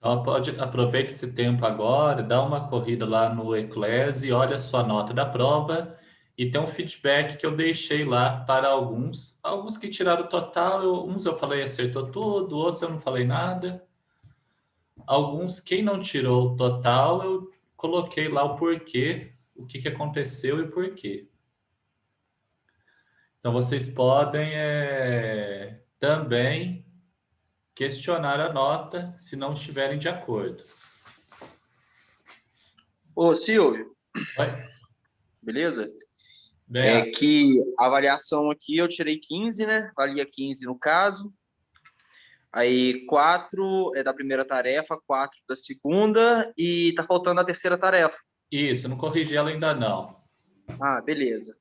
Então, aproveita esse tempo agora, dá uma corrida lá no Eclese, olha a sua nota da prova e tem um feedback que eu deixei lá para alguns. Alguns que tiraram o total, uns eu falei acertou tudo, outros eu não falei nada. Alguns, quem não tirou o total, eu coloquei lá o porquê, o que que aconteceu e por quê. Então, vocês podem também questionar a nota se não estiverem de acordo. Ô, Silvio, Oi? beleza? Bem, É que a avaliação aqui eu tirei 15, né? Valia 15 no caso. Aí 4 é da primeira tarefa, 4 da segunda e tá faltando a terceira tarefa. isso, não corrigi ela ainda não. Ah, beleza.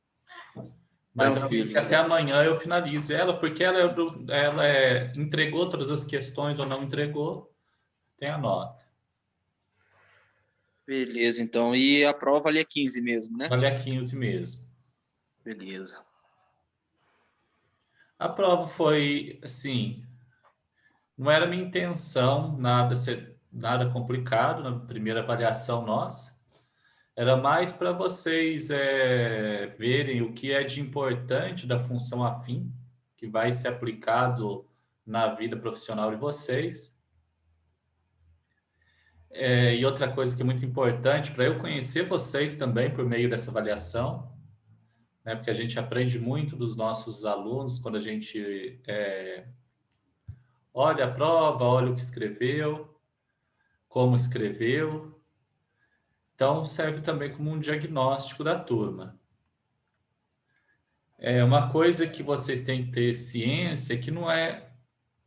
Mas eu vi Tranquilo, que até então. amanhã eu finalizo ela, porque ela entregou todas as questões ou não entregou, tem a nota. Beleza, então. E a prova valia 15 mesmo, né? Vale a 15 mesmo. Beleza. A prova foi, assim, não era minha intenção nada ser nada complicado na primeira avaliação nossa. Era mais para vocês verem o que é de importante da função afim, que vai ser aplicado na vida profissional de vocês. E outra coisa que é muito importante para eu conhecer vocês também por meio dessa avaliação, né, porque a gente aprende muito dos nossos alunos quando a gente olha a prova, olha o que escreveu, como escreveu. Então, serve também como um diagnóstico da turma. É uma coisa que vocês têm que ter ciência que não é,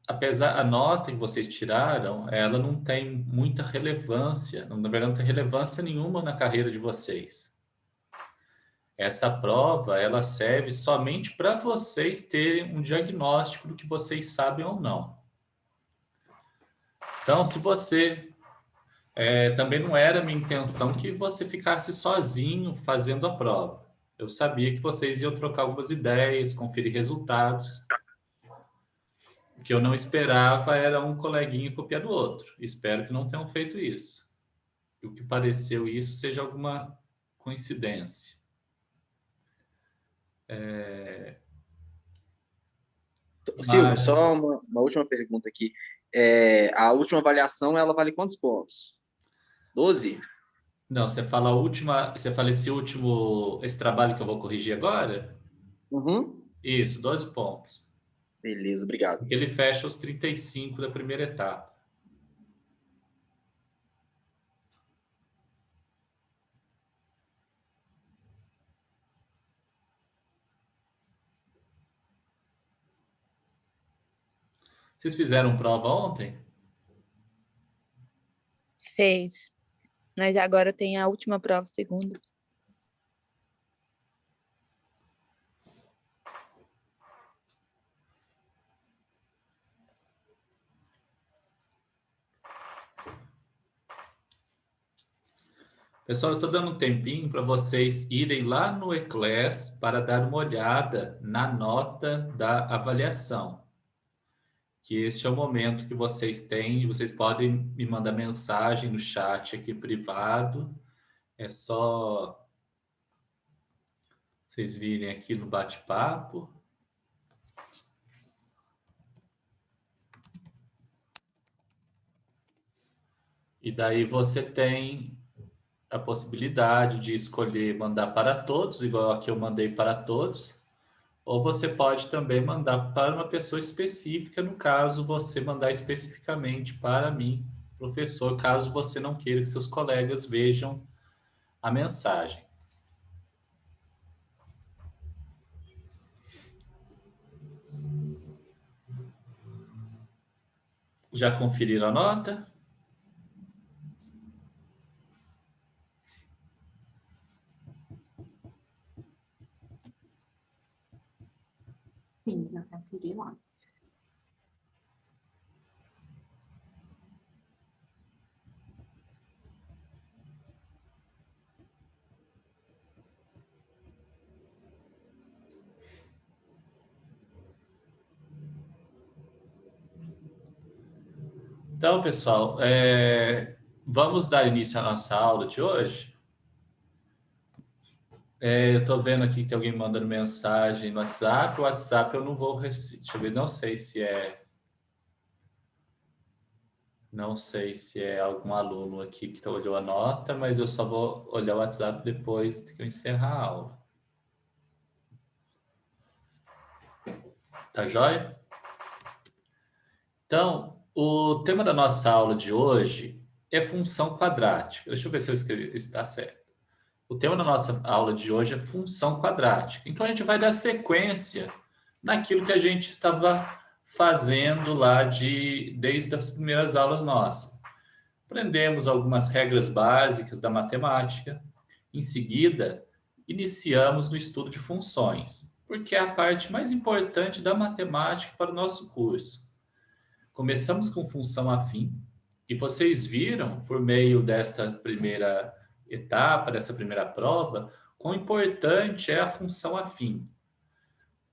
apesar a nota que vocês tiraram, ela não tem muita relevância, na verdade não tem relevância nenhuma na carreira de vocês. Essa prova, ela serve somente para vocês terem um diagnóstico do que vocês sabem ou não. Então, se você também não era minha intenção que você ficasse sozinho fazendo a prova. Eu sabia que vocês iam trocar algumas ideias, conferir resultados. O que eu não esperava era um coleguinha copiar do outro. Espero que não tenham feito isso. E o que pareceu isso seja alguma coincidência. Silvio, Mas, só uma última pergunta aqui. É, a última avaliação, ela vale quantos pontos? 12? não, você fala esse trabalho que eu vou corrigir agora? Uhum. Isso, 12 pontos. Beleza, obrigado. Porque ele fecha os 35 da primeira etapa. Vocês fizeram prova ontem? Fez. Mas agora tem a última prova, segunda. Pessoal, eu estou dando um tempinho para vocês irem lá no Eclass para dar uma olhada na nota da avaliação. Que este é o momento que vocês têm, vocês podem me mandar mensagem no chat aqui privado. É só vocês virem aqui no bate-papo. E daí você tem a possibilidade de escolher mandar para todos, igual aqui eu mandei para todos, ou você pode também mandar para uma pessoa específica, no caso, você mandar especificamente para mim, professor, caso você não queira que seus colegas vejam a mensagem. Já conferiram a nota? Sim, já conferi lá. Então, pessoal, vamos dar início à nossa aula de hoje. Eu estou vendo aqui que tem alguém mandando mensagem no WhatsApp. O WhatsApp eu não vou... Deixa eu ver, não sei se é algum aluno aqui que olhou a nota, mas eu só vou olhar o WhatsApp depois que eu encerrar a aula. Tá joia? Então, o tema da nossa aula de hoje é função quadrática. Deixa eu ver se eu escrevi, isso está certo. O tema da nossa aula de hoje é função quadrática. Então, a gente vai dar sequência naquilo que a gente estava fazendo lá desde as primeiras aulas nossas. Aprendemos algumas regras básicas da matemática. Em seguida, iniciamos no estudo de funções, porque é a parte mais importante da matemática para o nosso curso. Começamos com função afim, e vocês viram, por meio desta primeira etapa, dessa primeira prova, quão importante é a função afim.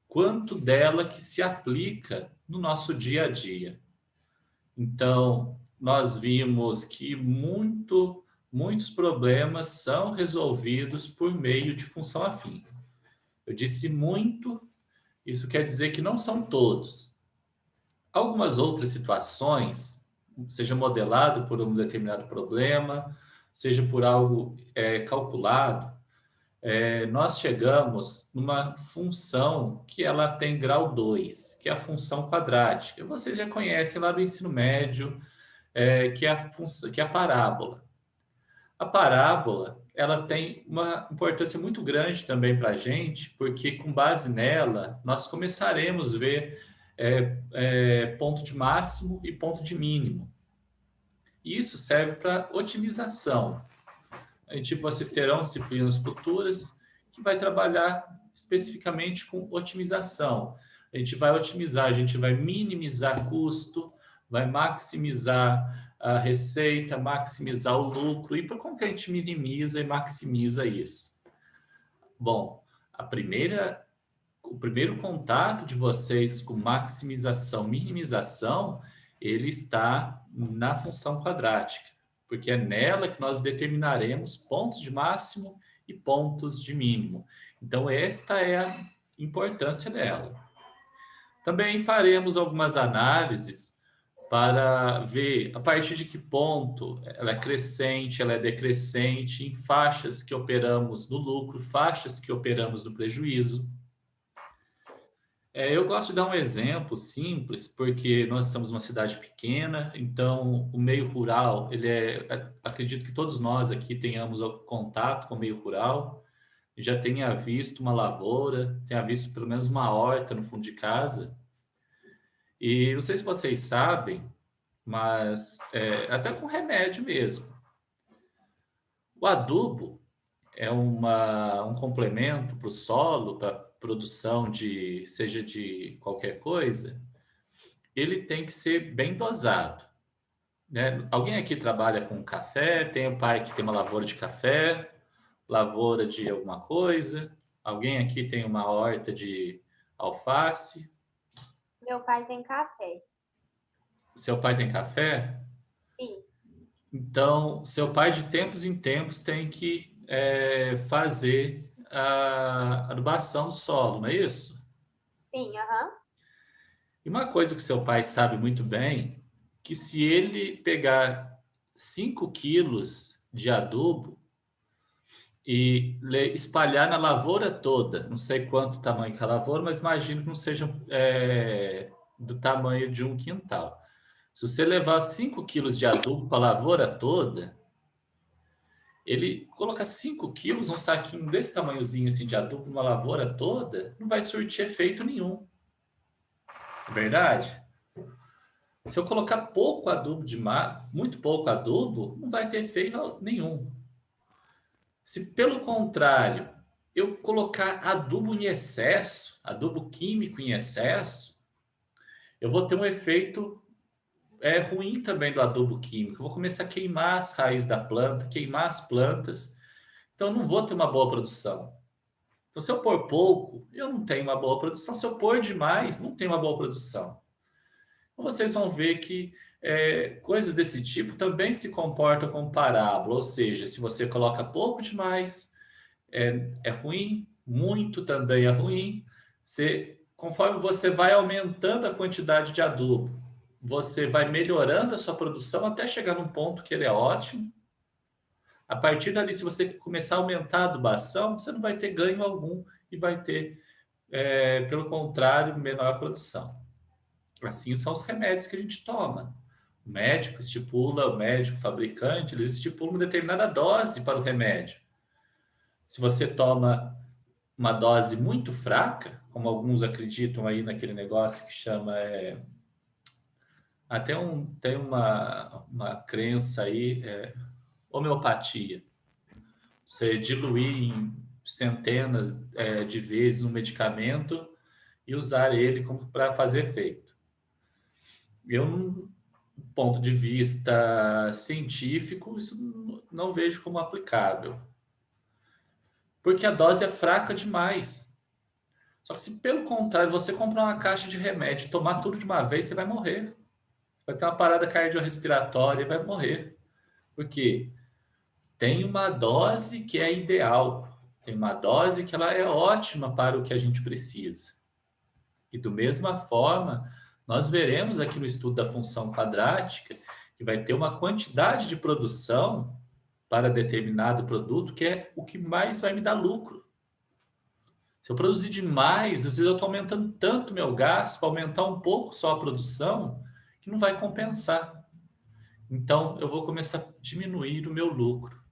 Quanto dela que se aplica no nosso dia a dia. Então, nós vimos que muitos problemas são resolvidos por meio de função afim. Eu disse muito, isso quer dizer que não são todos. Algumas outras situações, seja modelado por um determinado problema, seja por algo calculado, nós chegamos numa função que ela tem grau 2, que é a função quadrática. Vocês já conhecem lá do ensino médio, que é a parábola. A parábola, ela tem uma importância muito grande também para a gente, porque com base nela, nós começaremos a ver ponto de máximo e ponto de mínimo. Isso serve para otimização. Vocês terão disciplinas futuras que vai trabalhar especificamente com otimização. A gente vai otimizar, a gente vai minimizar custo, vai maximizar a receita, maximizar o lucro. E como que a gente minimiza e maximiza isso? Bom, o primeiro contato de vocês com maximização, minimização, ele está na função quadrática, porque é nela que nós determinaremos pontos de máximo e pontos de mínimo. Então, esta é a importância dela. Também faremos algumas análises para ver a partir de que ponto ela é crescente, ela é decrescente, em faixas que operamos no lucro, faixas que operamos no prejuízo. Eu gosto de dar um exemplo simples, porque nós estamos numa cidade pequena, então o meio rural, acredito que todos nós aqui tenhamos contato com o meio rural, já tenha visto uma lavoura, tenha visto pelo menos uma horta no fundo de casa. E não sei se vocês sabem, mas até com remédio mesmo. O adubo é um complemento para o solo, para produção seja de qualquer coisa, ele tem que ser bem dosado, né? Alguém aqui trabalha com café? Tem o pai que tem uma lavoura de café, lavoura de alguma coisa? Alguém aqui tem uma horta de alface? Meu pai tem café. Seu pai tem café? Sim. Então, seu pai de tempos em tempos tem que fazer a adubação do solo, não é isso? Sim, aham. E uma coisa que seu pai sabe muito bem, que se ele pegar 5 quilos de adubo e espalhar na lavoura toda, não sei quanto tamanho que é a lavoura, mas imagino que não seja do tamanho de um quintal. Se você levar 5 quilos de adubo para a lavoura toda, ele colocar 5 quilos, um saquinho desse tamanhozinho assim de adubo numa lavoura toda, não vai surtir efeito nenhum. É verdade? Se eu colocar pouco adubo muito pouco adubo, não vai ter efeito nenhum. Se, pelo contrário, eu colocar adubo em excesso, adubo químico em excesso, eu vou ter um efeito ruim também do adubo químico. Eu vou começar a queimar as raízes da planta, queimar as plantas. Então, eu não vou ter uma boa produção. Então, se eu pôr pouco, eu não tenho uma boa produção. Se eu pôr demais, não tenho uma boa produção. Então, vocês vão ver que Coisas desse tipo também se comportam como parábola, ou seja, se você coloca pouco demais, é ruim, muito também é ruim. Conforme você vai aumentando a quantidade de adubo, você vai melhorando a sua produção até chegar num ponto que ele é ótimo. A partir dali, se você começar a aumentar a adubação, você não vai ter ganho algum e vai ter, pelo contrário, menor produção. Assim são os remédios que a gente toma. O médico fabricante, eles estipulam uma determinada dose para o remédio. Se você toma uma dose muito fraca, como alguns acreditam aí naquele negócio que chama... tem uma crença aí, homeopatia. Você diluir em centenas de vezes um medicamento e usar ele para fazer efeito. Do ponto de vista científico, isso não vejo como aplicável. Porque a dose é fraca demais. Só que se, pelo contrário, você comprar uma caixa de remédio e tomar tudo de uma vez, você vai morrer. Vai ter uma parada cardiorrespiratória e vai morrer. Por quê? Tem uma dose que é ideal. Tem uma dose que ela é ótima para o que a gente precisa. E da mesma forma, nós veremos aqui no estudo da função quadrática que vai ter uma quantidade de produção para determinado produto que é o que mais vai me dar lucro. Se eu produzir demais, às vezes eu estou aumentando tanto meu gasto para aumentar um pouco só a produção que não vai compensar. Então, eu vou começar a diminuir o meu lucro.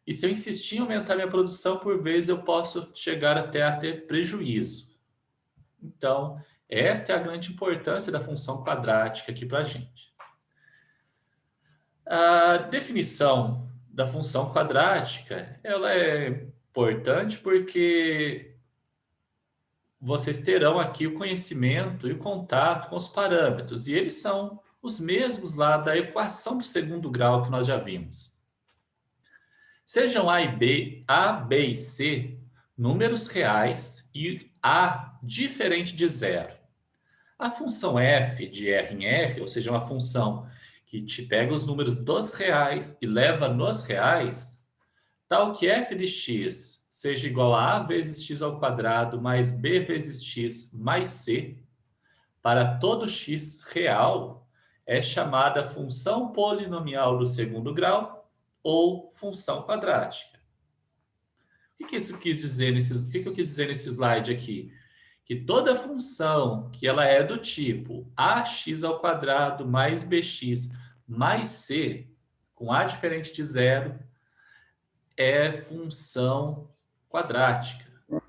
E se eu insistir em aumentar minha produção, por vezes eu posso chegar até a ter prejuízo. Então, esta é a grande importância da função quadrática aqui para a gente. A definição da função quadrática, ela é importante porque vocês terão aqui o conhecimento e o contato com os parâmetros, e eles são os mesmos lá da equação do segundo grau que nós já vimos. Sejam A B e C números reais e A diferente de zero. A função f de R em R, ou seja, uma função que te pega os números dos reais e leva nos reais, tal que f de x seja igual a vezes x ao quadrado mais b vezes x mais c, para todo x real, é chamada função polinomial do segundo grau ou função quadrática. O que isso quis dizer o que eu quis dizer nesse slide aqui? Que toda função que ela é do tipo ax ao quadrado mais bx mais c, com a diferente de zero, é função quadrática.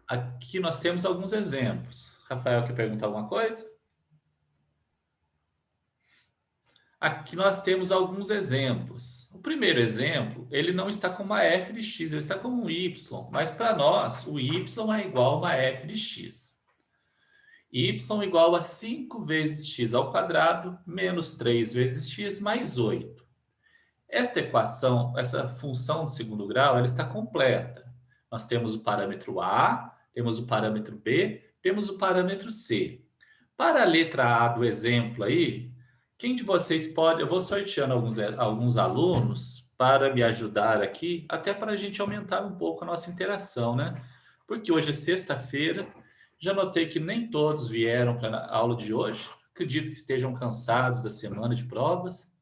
Aqui nós temos alguns exemplos. Rafael, quer perguntar alguma coisa? Aqui nós temos alguns exemplos. O primeiro exemplo, ele não está com uma f de x, ele está com um y. Mas para nós, o y é igual a uma f de x. Y igual a 5 vezes x ao quadrado menos 3 vezes x mais 8. Esta equação, essa função do segundo grau, ela está completa. Nós temos o parâmetro A, temos o parâmetro B, temos o parâmetro C. Para a letra A do exemplo aí, quem de vocês pode... Eu vou sorteando alguns alunos para me ajudar aqui, até para a gente aumentar um pouco a nossa interação, né? Porque hoje é sexta-feira, já notei que nem todos vieram para a aula de hoje. Acredito que estejam cansados da semana de provas.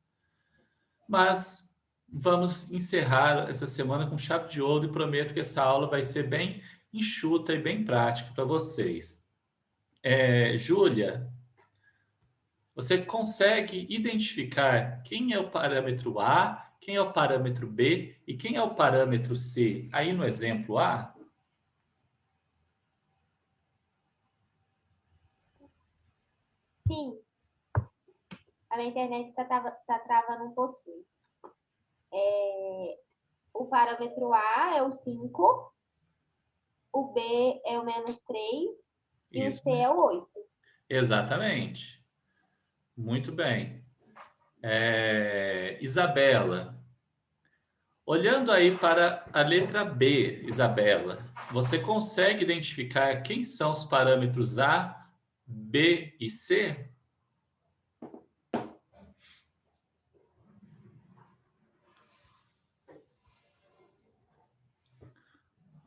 Mas vamos encerrar essa semana com chave de ouro e prometo que essa aula vai ser bem enxuta e bem prática para vocês. Júlia, você consegue identificar quem é o parâmetro A, quem é o parâmetro B e quem é o parâmetro C aí no exemplo A? Sim. A minha internet está travando um pouquinho. O parâmetro A é o 5, o B é o menos 3 e Isso, o C é o 8. Exatamente. Muito bem. Isabela, olhando aí para a letra B, Isabela, você consegue identificar quem são os parâmetros A, B e C?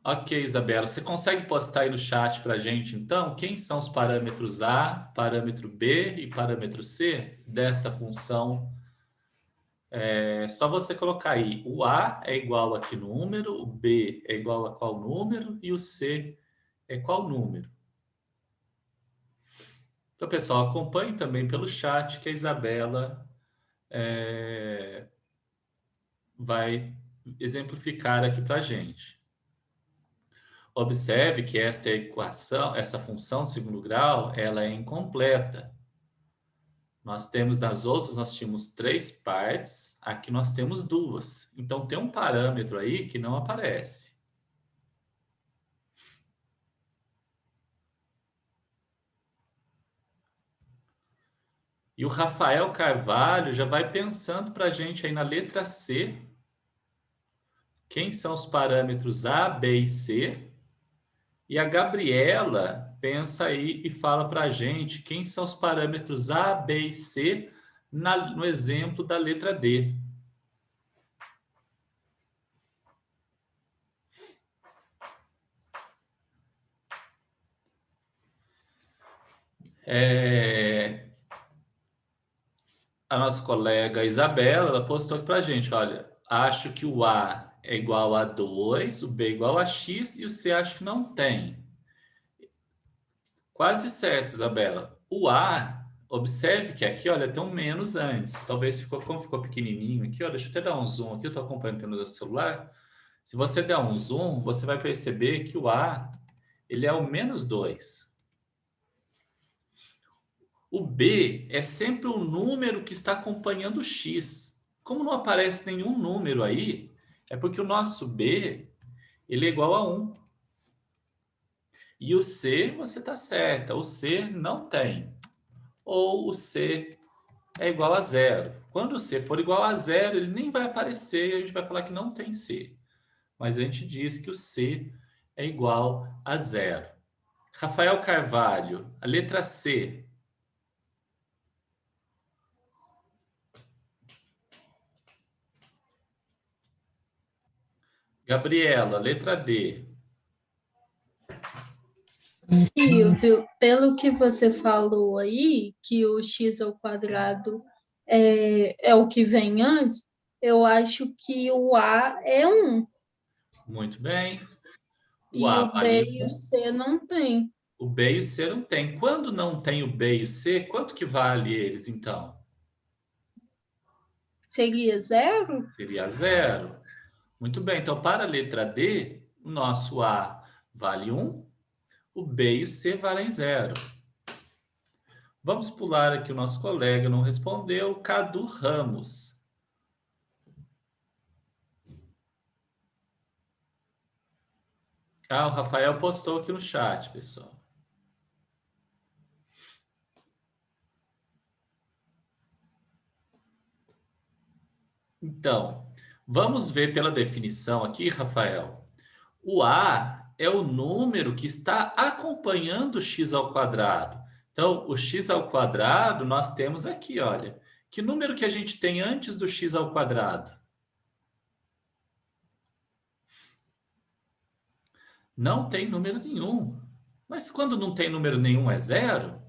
Ok, Isabela, você consegue postar aí no chat para a gente, então, quem são os parâmetros A, parâmetro B e parâmetro C desta função? É só você colocar aí, o A é igual a que número, o B é igual a qual número e o C é qual número. Então, pessoal, acompanhe também pelo chat que a Isabela vai exemplificar aqui para a gente. Observe que esta equação, essa função de segundo grau, ela é incompleta. Nós temos nas outras, nós tínhamos 3 partes, aqui nós temos 2. Então tem um parâmetro aí que não aparece. E o Rafael Carvalho já vai pensando para a gente aí na letra C. Quem são os parâmetros A, B e C? E a Gabriela pensa aí e fala para a gente quem são os parâmetros A, B e C no exemplo da letra D. A nossa colega Isabela, ela postou aqui para a gente, olha, acho que o A é igual a 2, o B é igual a X e o C acho que não tem. Quase certo, Isabela. O A, observe que aqui, olha, tem um menos antes. Talvez como ficou pequenininho aqui, ó, deixa eu até dar um zoom aqui, eu estou acompanhando pelo celular. Se você der um zoom, você vai perceber que o A, ele é o menos 2. O B é sempre o número que está acompanhando o X. Como não aparece nenhum número aí, é porque o nosso B, ele é igual a 1. E o C, você está certa, o C não tem. Ou o C é igual a 0. Quando o C for igual a 0, ele nem vai aparecer e a gente vai falar que não tem C. Mas a gente diz que o C é igual a 0. Rafael Carvalho, a letra C. Gabriela, letra D. Silvio, pelo que você falou aí, que o x ao quadrado é o que vem antes, eu acho que o A é 1 Muito bem. O e A o B vale e o 1. C não tem. O B e o C não tem. Quando não tem o B e o C, quanto que vale eles, então? Seria 0? Seria 0. Muito bem. Então, para a letra D, o nosso A vale 1, o B e o C valem 0. Vamos pular aqui, o nosso colega não respondeu, Cadu Ramos. Ah, o Rafael postou aqui no chat, pessoal. Então, vamos ver pela definição aqui, Rafael. O A é o número que está acompanhando o x ao quadrado. Então, o x ao quadrado nós temos aqui, olha. Que número que a gente tem antes do x ao quadrado? Não tem número nenhum. Mas quando não tem número nenhum é 0?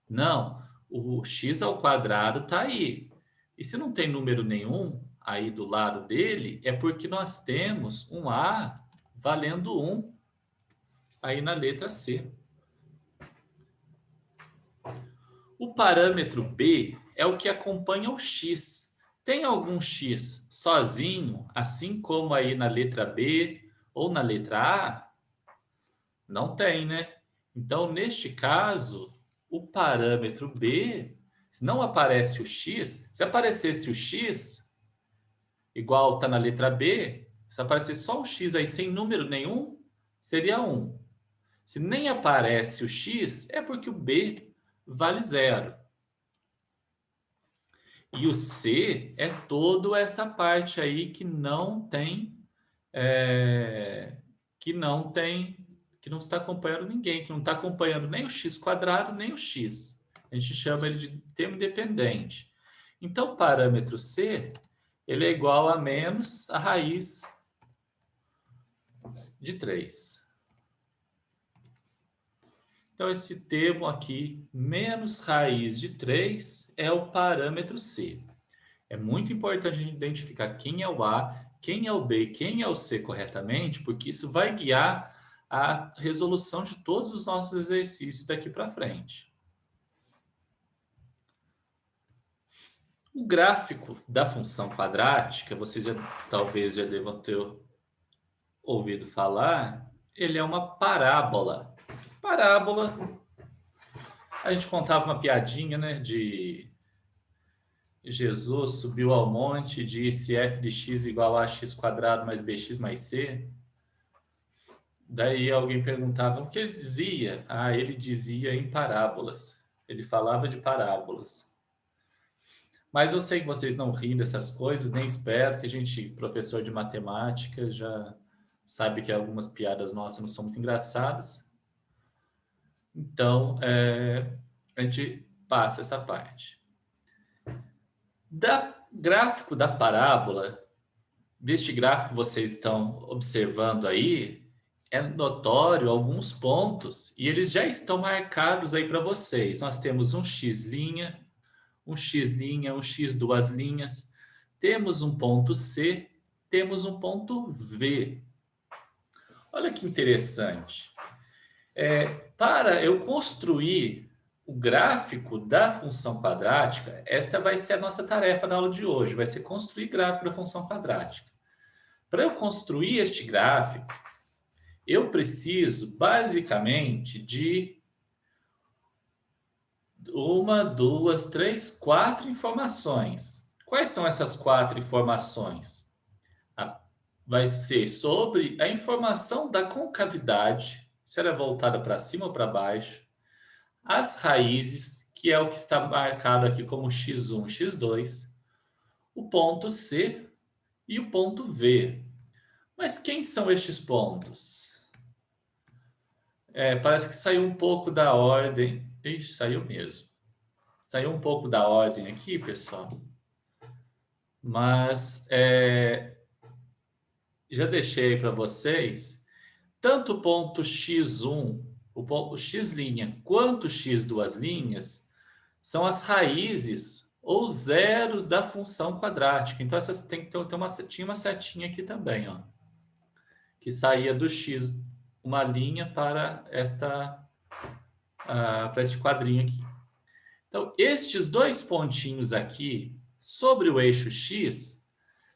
Não, o x ao quadrado está aí. E se não tem número nenhum aí do lado dele, é porque nós temos um A valendo 1 aí na letra C. O parâmetro B é o que acompanha o x. Tem algum x sozinho, assim como aí na letra B ou na letra A? Não tem, né? Então, neste caso, o parâmetro B, se não aparece o x, se aparecesse o x, igual está na letra B, se aparecer só o x aí sem número nenhum, seria 1. Se nem aparece o x, é porque o B vale 0. E o C é toda essa parte aí que não tem, que não está acompanhando ninguém, que não está acompanhando nem o x quadrado, nem o x. A gente chama ele de termo independente. Então, o parâmetro C, ele é igual a menos a raiz de 3. Então, esse termo aqui, menos raiz de 3, é o parâmetro C. É muito importante a gente identificar quem é o A, quem é o B e quem é o C corretamente, porque isso vai guiar a resolução de todos os nossos exercícios daqui para frente. O gráfico da função quadrática, vocês talvez já devam ter ouvido falar, ele é uma parábola. Parábola, a gente contava uma piadinha, né, de Jesus subiu ao monte e disse f de x igual a x quadrado mais bx mais c. Daí alguém perguntava o que ele dizia. Ah, ele dizia em parábolas. Ele falava de parábolas. Mas eu sei que vocês não riem dessas coisas, nem espero, que a gente, professor de matemática, já sabe que algumas piadas nossas não são muito engraçadas. Então, a gente passa essa parte. Gráfico da parábola, deste gráfico que vocês estão observando aí, é notório alguns pontos e eles já estão marcados aí para vocês. Nós temos um x', um x duas linhas, temos um ponto C, temos um ponto V. Olha que interessante. Para eu construir o gráfico da função quadrática, esta vai ser a nossa tarefa na aula de hoje, vai ser construir gráfico da função quadrática. Para eu construir este gráfico, eu preciso basicamente de 1, 2, 3, 4 informações. Quais são essas 4 informações? Vai ser sobre a informação da concavidade, se ela é voltada para cima ou para baixo, as raízes, que é o que está marcado aqui como x1, x2, o ponto C e o ponto V. Mas quem são estes pontos? Parece que saiu um pouco da ordem. Ixi, saiu mesmo. Saiu um pouco da ordem aqui, pessoal. Mas já deixei para vocês. Tanto o ponto x1, o ponto x', quanto x duas linhas, são as raízes ou zeros da função quadrática. Então, essas tinha uma setinha aqui também, ó, que saía do x, uma linha para este quadrinho aqui. Então, estes dois pontinhos aqui, sobre o eixo x,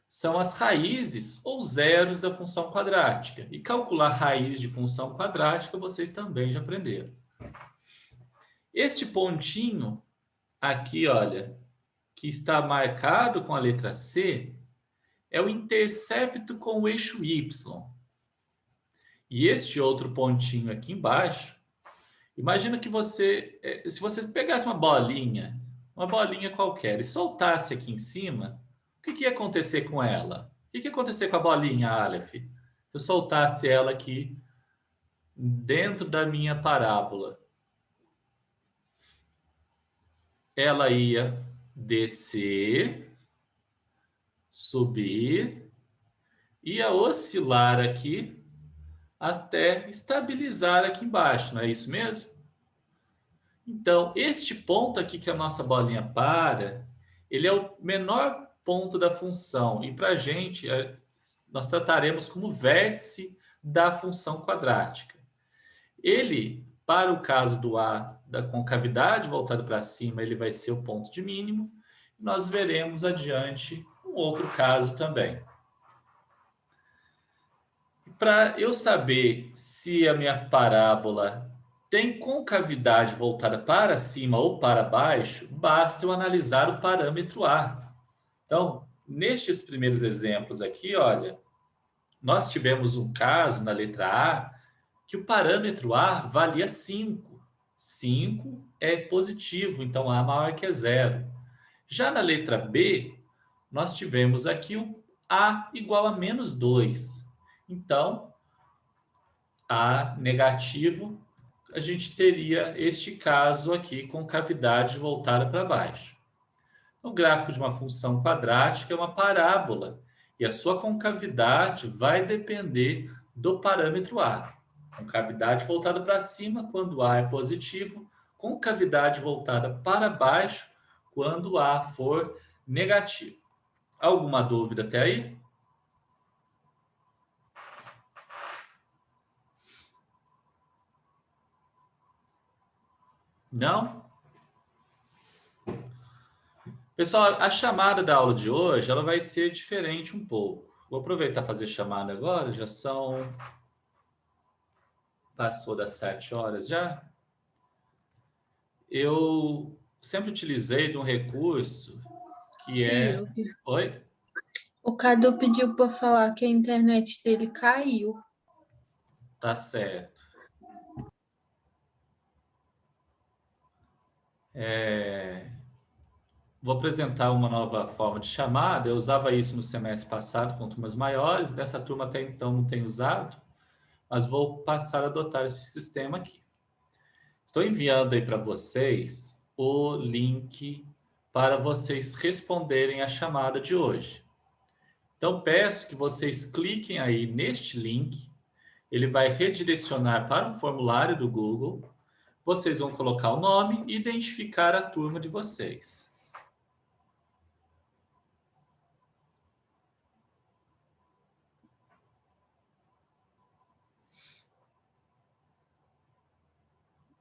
são as raízes ou zeros da função quadrática. E calcular raiz de função quadrática, vocês também já aprenderam. Este pontinho aqui, olha, que está marcado com a letra C, é o intercepto com o eixo y. E este outro pontinho aqui embaixo, imagina que se você pegasse uma bolinha qualquer, e soltasse aqui em cima, o que ia acontecer com ela? O que ia acontecer com a bolinha, Aleph? Se eu soltasse ela aqui dentro da minha parábola, ela ia descer, subir, ia oscilar aqui até estabilizar aqui embaixo, não é isso mesmo? Então, este ponto aqui que a nossa bolinha para, ele é o menor ponto da função. E para a gente, nós trataremos como vértice da função quadrática. Ele, para o caso do A, da concavidade voltada para cima, ele vai ser o ponto de mínimo. Nós veremos adiante um outro caso também. Para eu saber se a minha parábola tem concavidade voltada para cima ou para baixo, basta eu analisar o parâmetro A. Então, nestes primeiros exemplos aqui, olha, nós tivemos um caso na letra A que o parâmetro A valia 5. 5 é positivo, então A maior que 0. Já na letra B, nós tivemos aqui o A igual a menos 2. Então, A negativo, a gente teria este caso aqui com cavidade voltada para baixo. O gráfico de uma função quadrática é uma parábola e a sua concavidade vai depender do parâmetro A. Com cavidade voltada para cima, quando A é positivo, com cavidade voltada para baixo, quando A for negativo. Alguma dúvida até aí? Não? Pessoal, a chamada da aula de hoje, ela vai ser diferente um pouco. Vou aproveitar e fazer chamada agora, já são... Passou das 7 horas já. Eu sempre utilizei de um recurso que é... Silvio, Oi? o Cadu pediu para falar que a internet dele caiu. Tá certo. Vou apresentar uma nova forma de chamada. Eu usava isso no semestre passado com turmas maiores. Nessa turma até então não tenho usado, mas vou passar a adotar esse sistema aqui. Estou enviando aí para vocês o link para vocês responderem a chamada de hoje. Então, peço que vocês cliquem aí neste link. Ele vai redirecionar para o formulário do Google. Vocês vão colocar o nome e identificar a turma de vocês.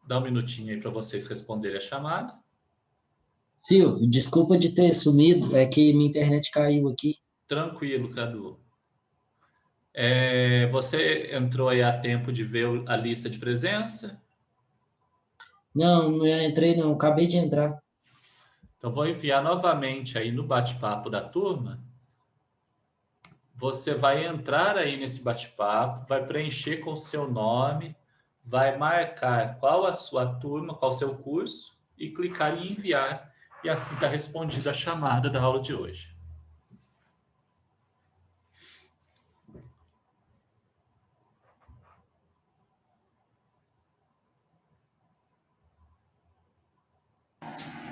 Dá um minutinho aí para vocês responderem a chamada. Silvio, desculpa de ter sumido, é que minha internet caiu aqui. Tranquilo, Cadu. Você entrou aí a tempo de ver a lista de presença? Não, não entrei não, acabei de entrar. Então, vou enviar novamente aí no bate-papo da turma. Você vai entrar aí nesse bate-papo, vai preencher com o seu nome, vai marcar qual a sua turma, qual o seu curso e clicar em enviar. E assim está respondida a chamada da aula de hoje.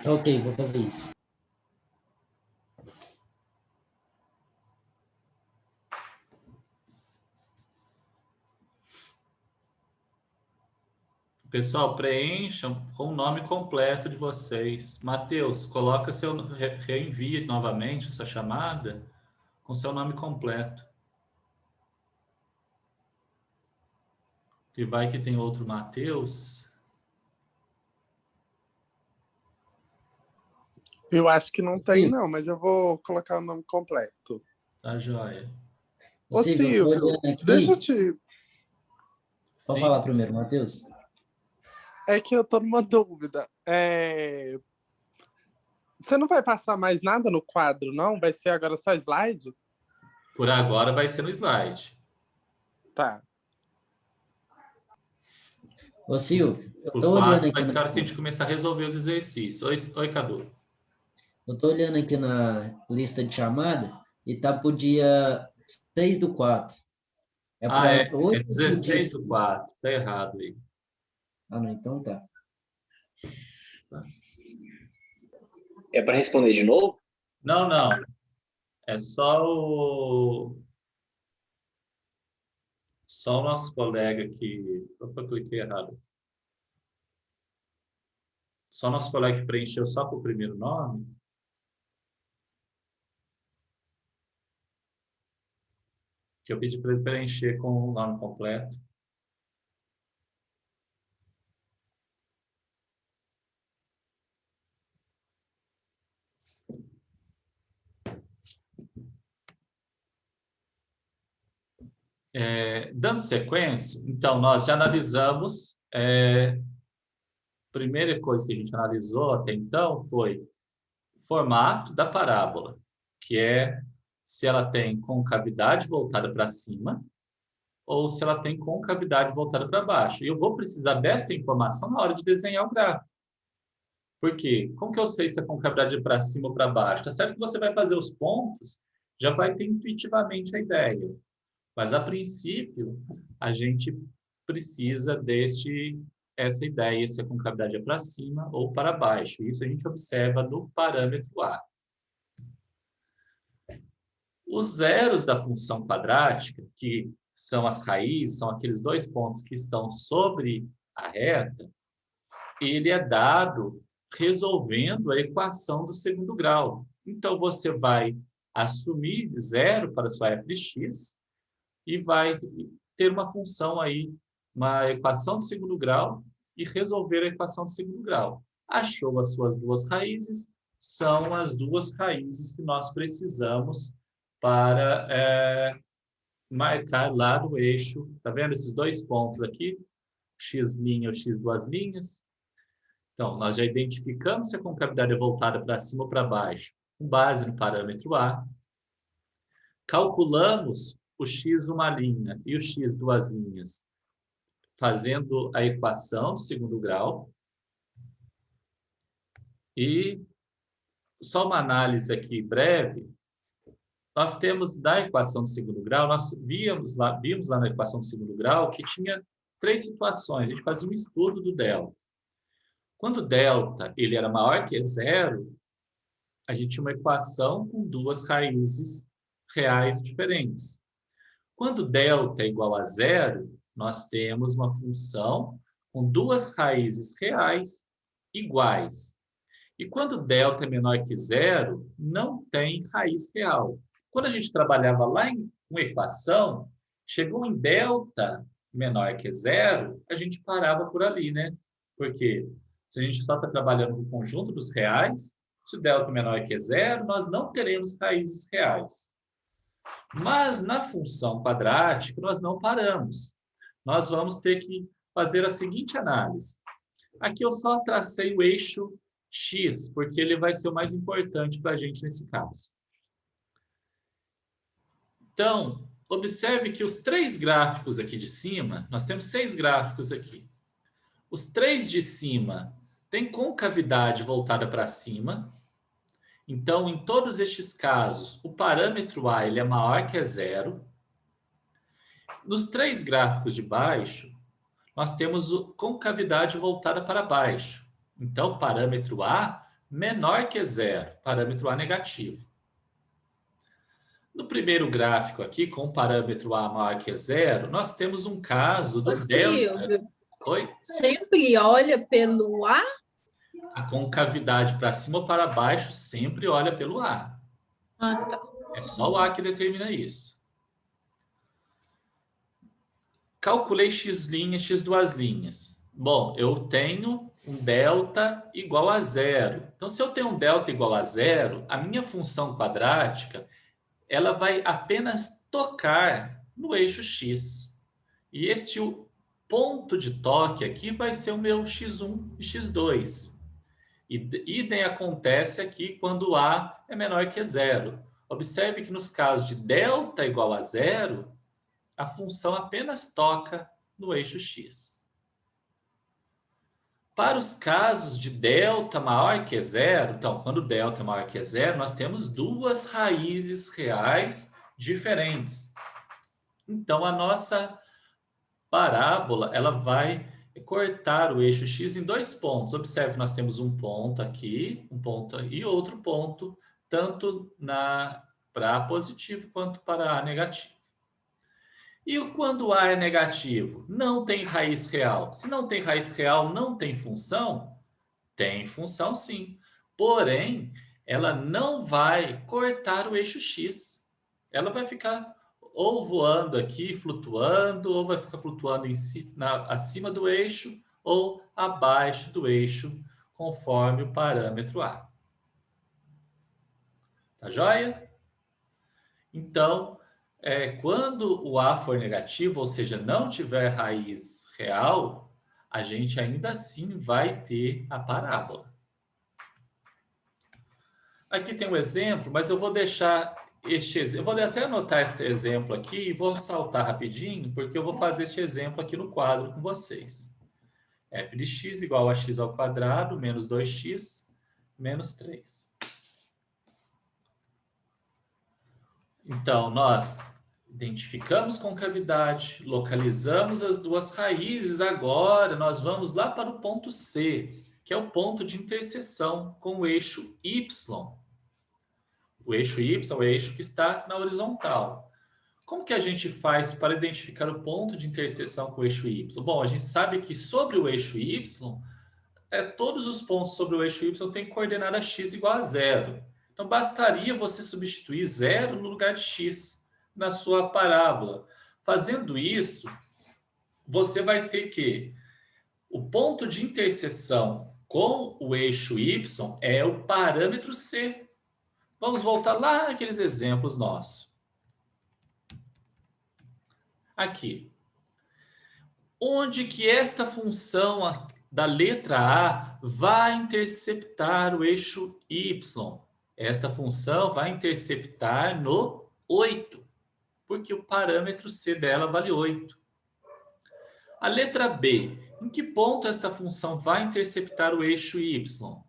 Ok, vou fazer isso. Pessoal, preencham com o nome completo de vocês. Matheus, coloca reenvie novamente sua chamada com seu nome completo. E vai que tem outro Matheus. Eu acho que não tem, não, mas eu vou colocar o nome completo. Tá joia. Ô, Silvio, eu tô Silvio, olhando aqui. deixa eu te... Pode falar primeiro, Matheus. É que eu tô numa dúvida. Você não vai passar mais nada no quadro, não? Vai ser agora só slide? Por agora vai ser no slide. Tá. Ô, Silvio, eu Por tô olhando aqui. Vai ser a hora que a gente começar a resolver os exercícios. Oi, Cadu. Eu tô olhando aqui na lista de chamada e tá pro dia 6/4. É 8 16/4. Tá errado aí. Ah, não, então tá. É para responder de novo? Não. É só o nosso colega que... Opa, eu cliquei errado. Só o nosso colega que preencheu só com o primeiro nome. Que eu pedi para ele preencher com o nome completo. Dando sequência, então, nós já analisamos, a primeira coisa que a gente analisou até então foi o formato da parábola, que é se ela tem concavidade voltada para cima ou se ela tem concavidade voltada para baixo. E eu vou precisar desta informação na hora de desenhar o gráfico. Por quê? Como que eu sei se a concavidade é para cima ou para baixo? Tá certo que você vai fazer os pontos, já vai ter intuitivamente a ideia. Mas, a princípio, a gente precisa essa ideia, se a concavidade é para cima ou para baixo. Isso a gente observa no parâmetro A. Os zeros da função quadrática, que são as raízes, são aqueles dois pontos que estão sobre a reta, ele é dado resolvendo a equação do segundo grau. Então, você vai assumir zero para a sua f de x e vai ter uma função aí, uma equação de segundo grau e resolver a equação de segundo grau. Achou as suas duas raízes, são as duas raízes que nós precisamos para marcar lá no eixo. Tá vendo esses dois pontos aqui? X' ou x duas linhas. Então, nós já identificamos se a concavidade é voltada para cima ou para baixo, com base no parâmetro A. Calculamos o x uma linha e o x duas linhas, fazendo a equação de segundo grau. E só uma análise aqui breve. Nós temos da equação de segundo grau, nós vimos lá na equação de segundo grau que tinha três situações. A gente fazia um estudo do delta. Quando o delta ele era maior que zero, a gente tinha uma equação com duas raízes reais diferentes. Quando delta é igual a zero, nós temos uma função com duas raízes reais iguais. E quando delta é menor que zero, não tem raiz real. Quando a gente trabalhava lá em uma equação, chegou em delta menor que zero, a gente parava por ali, né? Porque se a gente só está trabalhando com o conjunto dos reais, se o delta é menor que zero, nós não teremos raízes reais. Mas na função quadrática, nós não paramos. Nós vamos ter que fazer a seguinte análise. Aqui eu só tracei o eixo x, porque ele vai ser o mais importante para a gente nesse caso. Então, observe que os três gráficos aqui de cima, nós temos 6 gráficos aqui. Os 3 de cima têm concavidade voltada para cima. Então, em todos estes casos, o parâmetro A ele é maior que zero. Nos 3 gráficos de baixo, nós temos concavidade voltada para baixo. Então, o parâmetro A menor que zero, parâmetro A negativo. No primeiro gráfico aqui, com o parâmetro A maior que zero, nós temos um caso do delta. Silvio, Oi? sempre olha pelo A? A concavidade para cima ou para baixo sempre olha pelo A. Ah, tá. É só o A que determina isso. Calculei x' x duas linhas. Bom, eu tenho um delta igual a zero. Então, se eu tenho um delta igual a zero, a minha função quadrática ela vai apenas tocar no eixo x. E esse ponto de toque aqui vai ser o meu x1 e x2. E idem acontece aqui quando o A é menor que zero. Observe que nos casos de delta igual a zero, a função apenas toca no eixo x. Para os casos de delta maior que zero, então, quando delta é maior que zero, nós temos duas raízes reais diferentes. Então, a nossa parábola ela vai cortar o eixo x em 2 pontos. Observe que nós temos um ponto aqui, um ponto e outro ponto, tanto para A positivo quanto para A negativo. E quando A é negativo, não tem raiz real. Se não tem raiz real, não tem função? Tem função sim. Porém, ela não vai cortar o eixo x. Ela vai ficar ou voando aqui, flutuando, ou vai ficar flutuando acima do eixo ou abaixo do eixo, conforme o parâmetro A. Tá joia? Então, quando o A for negativo, ou seja, não tiver raiz real, a gente ainda assim vai ter a parábola. Aqui tem um exemplo, mas eu vou deixar este exemplo. Eu vou até anotar este exemplo aqui e vou saltar rapidinho, porque eu vou fazer este exemplo aqui no quadro com vocês. F de x igual a x ao quadrado menos 2x menos 3. Então, nós identificamos concavidade, localizamos as duas raízes. Agora, nós vamos lá para o ponto C, que é o ponto de interseção com o eixo Y. O eixo Y é o eixo que está na horizontal. Como que a gente faz para identificar o ponto de interseção com o eixo Y? Bom, a gente sabe que sobre o eixo Y, todos os pontos sobre o eixo Y têm coordenada x igual a 0. Então, bastaria você substituir 0 no lugar de x na sua parábola. Fazendo isso, você vai ter que o ponto de interseção com o eixo Y é o parâmetro C. Vamos voltar lá naqueles exemplos nossos. Aqui. Onde que esta função da letra A vai interceptar o eixo Y? Esta função vai interceptar no 8, porque o parâmetro C dela vale 8. A letra B, em que ponto esta função vai interceptar o eixo Y?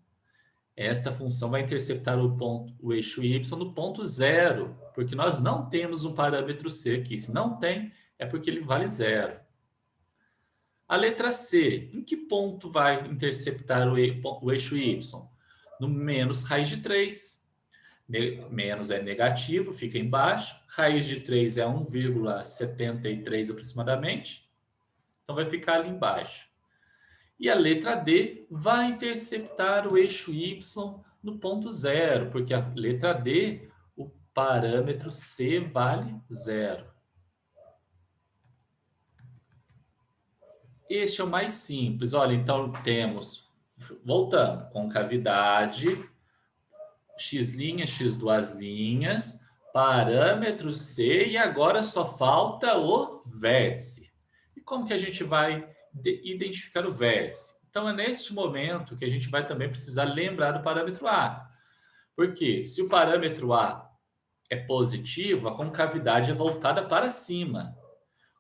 Esta função vai interceptar o eixo Y no ponto 0, porque nós não temos um parâmetro C aqui. Se não tem, é porque ele vale 0. A letra C, em que ponto vai interceptar o eixo Y? No menos raiz de 3. Menos é negativo, fica embaixo. Raiz de 3 é 1,73 aproximadamente. Então, vai ficar ali embaixo. E a letra D vai interceptar o eixo Y no ponto 0, porque a letra D, o parâmetro C vale 0. Este é o mais simples. Olha, então temos, voltando, concavidade, x', x duas linhas, parâmetro C, e agora só falta o vértice. E como que a gente vai identificar o vértice? Então, é neste momento que a gente vai também precisar lembrar do parâmetro A. Porque se o parâmetro A é positivo, a concavidade é voltada para cima.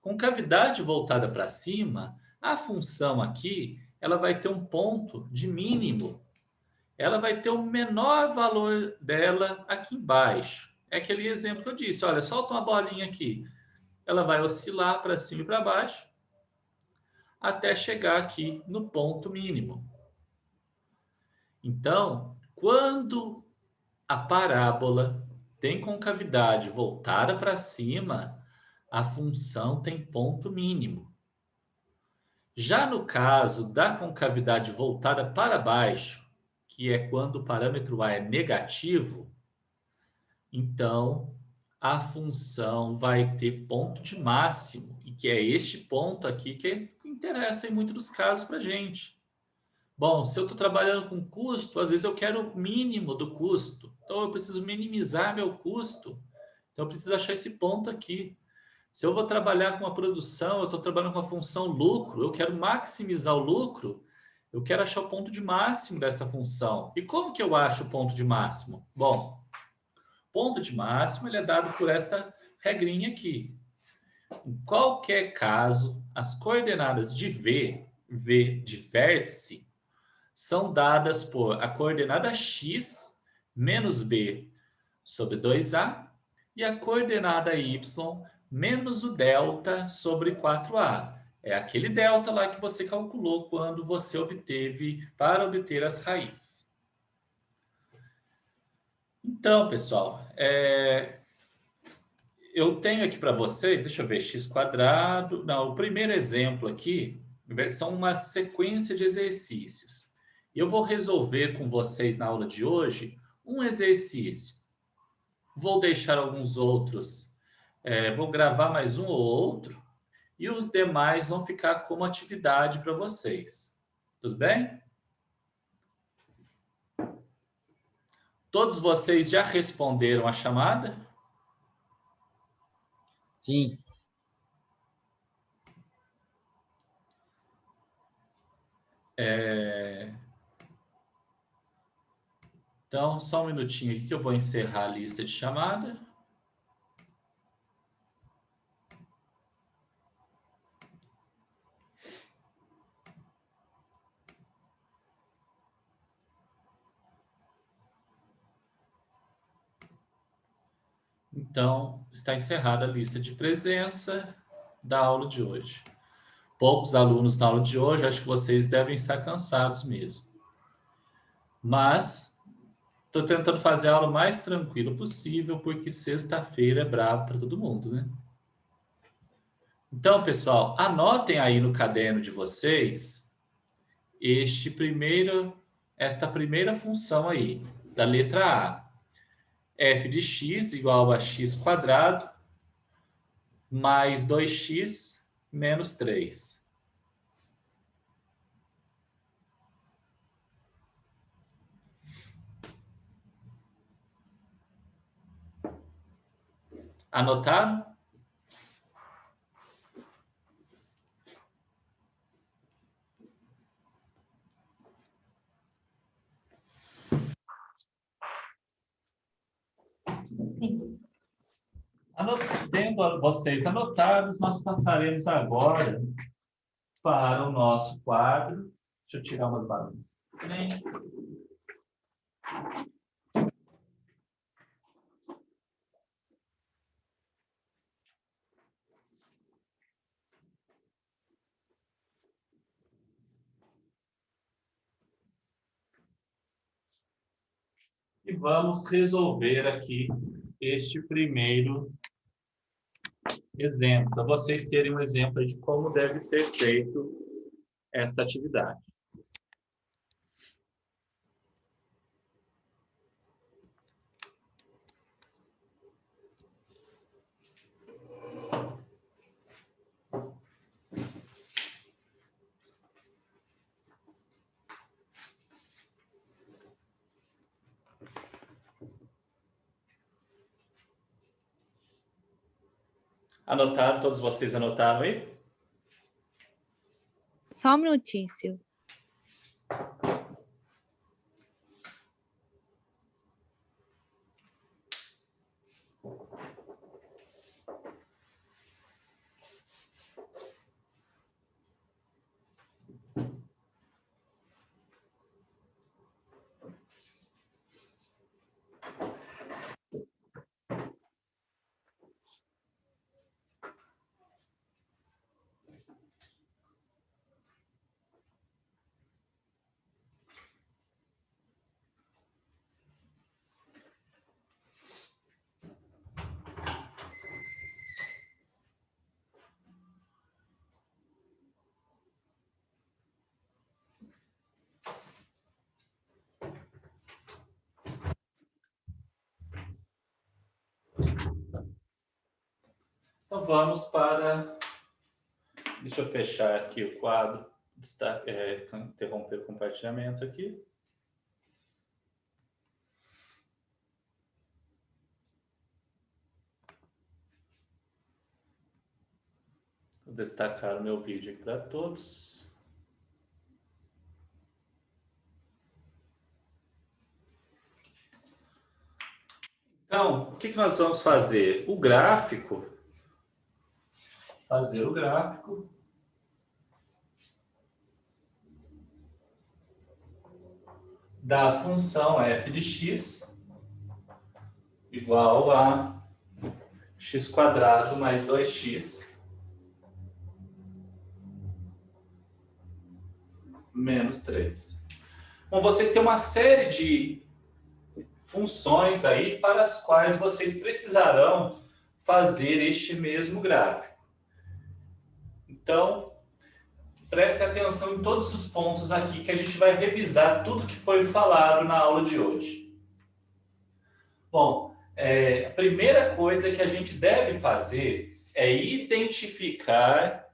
Concavidade voltada para cima, a função aqui, ela vai ter um ponto de mínimo. Ela vai ter o menor valor dela aqui embaixo. É aquele exemplo que eu disse. Olha, solta uma bolinha aqui. Ela vai oscilar para cima e para baixo até chegar aqui no ponto mínimo. Então, quando a parábola tem concavidade voltada para cima, a função tem ponto mínimo. Já no caso da concavidade voltada para baixo, que é quando o parâmetro A é negativo, então a função vai ter ponto de máximo, e que é este ponto aqui que interessa em muitos dos casos para a gente. Bom, se eu estou trabalhando com custo, às vezes eu quero o mínimo do custo, então eu preciso minimizar meu custo, então eu preciso achar esse ponto aqui. Se eu vou trabalhar com a produção, eu estou trabalhando com a função lucro, eu quero maximizar o lucro, eu quero achar o ponto de máximo dessa função. E como que eu acho o ponto de máximo? Bom, o ponto de máximo ele é dado por esta regrinha aqui. Em qualquer caso, as coordenadas de V de vértice, são dadas por a coordenada x menos b sobre 2a e a coordenada y menos o delta sobre 4a. É aquele delta lá que você calculou quando você obteve para obter as raízes. Então, pessoal, eu tenho aqui para vocês, deixa eu ver, x quadrado. Não, o primeiro exemplo aqui são uma sequência de exercícios. Eu vou resolver com vocês na aula de hoje um exercício. Vou deixar alguns outros, vou gravar mais um ou outro, e os demais vão ficar como atividade para vocês. Tudo bem? Todos vocês já responderam a chamada? Sim. Então, só um minutinho aqui que eu vou encerrar a lista de chamada. Então, está encerrada a lista de presença da aula de hoje. Poucos alunos na aula de hoje, acho que vocês devem estar cansados mesmo. Mas estou tentando fazer a aula o mais tranquilo possível, porque sexta-feira é bravo para todo mundo, né? Então, pessoal, anotem aí no caderno de vocês esta primeira função aí, da letra A. F de x igual a x quadrado mais 2x menos 3. Anotaram? Sim. Tendo vocês anotados, nós passaremos agora para o nosso quadro. Deixa eu tirar umas bagunças. E vamos resolver aqui este primeiro exemplo, para vocês terem um exemplo de como deve ser feito esta atividade. Anotaram? Todos vocês anotaram aí? Só um minutinho, Silvio. Então vamos para... Deixa eu fechar aqui o quadro, interromper o compartilhamento aqui. Vou destacar o meu vídeo aqui para todos. Então, o que nós vamos fazer? O gráfico. Fazer o gráfico da função f de x igual a x quadrado mais 2x menos 3. Bom, vocês têm uma série de funções aí para as quais vocês precisarão fazer este mesmo gráfico. Então, preste atenção em todos os pontos aqui que a gente vai revisar tudo que foi falado na aula de hoje. Bom, a primeira coisa que a gente deve fazer é identificar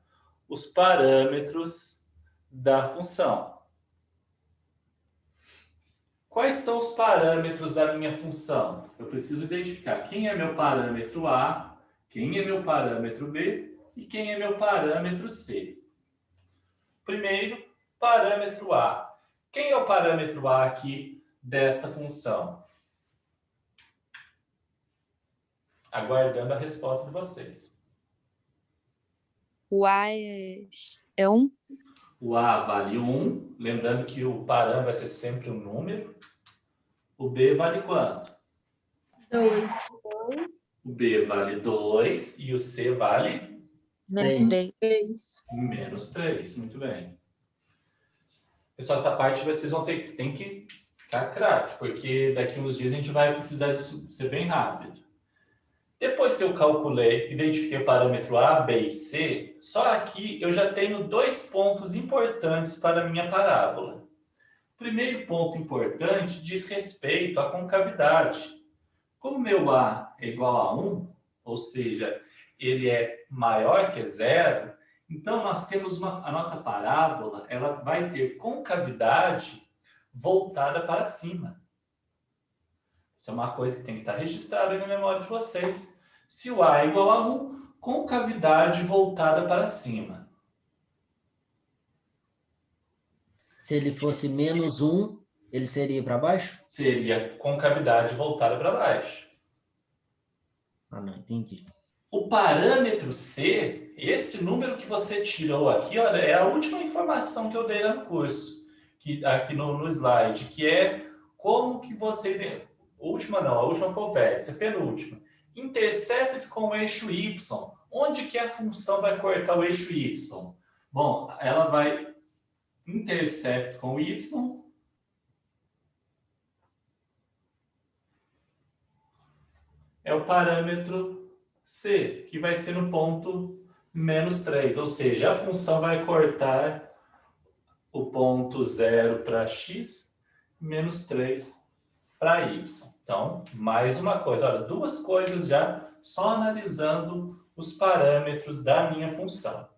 os parâmetros da função. Quais são os parâmetros da minha função? Eu preciso identificar quem é meu parâmetro A, quem é meu parâmetro B e quem é meu parâmetro C. Primeiro, parâmetro A. Quem é o parâmetro A aqui desta função? Aguardando a resposta de vocês. O A é 1? O A vale 1, lembrando que o parâmetro vai ser sempre um número. O B vale quanto? 2. O B vale 2 e o C vale Menos 3. 3. menos 3. Muito bem. Pessoal, essa parte vocês vão ter que ficar craque, porque daqui uns dias a gente vai precisar disso ser bem rápido. Depois que eu calculei, identifiquei o parâmetro A, B e C, só aqui eu já tenho 2 pontos importantes para a minha parábola. O primeiro ponto importante diz respeito à concavidade. Como meu A é igual a 1, ou seja, ele é maior que 0, então nós temos a nossa parábola, ela vai ter concavidade voltada para cima. Isso é uma coisa que tem que estar registrada aí na memória de vocês. Se o A é igual a 1, concavidade voltada para cima. Se ele fosse menos 1, ele seria para baixo? Seria concavidade voltada para baixo. Ah, não, entendi. O parâmetro C, esse número que você tirou aqui, olha, é a última informação que eu dei lá no curso, aqui no slide, que é como que você... A última foi o vértice, a penúltima. Intercept com o eixo Y. Onde que a função vai cortar o eixo Y? Bom, ela vai intercept com o Y. É o parâmetro C, que vai ser no ponto -3. Ou seja, a função vai cortar o ponto 0 para x, -3 para y. Então, mais uma coisa. Olha, 2 coisas já, só analisando os parâmetros da minha função.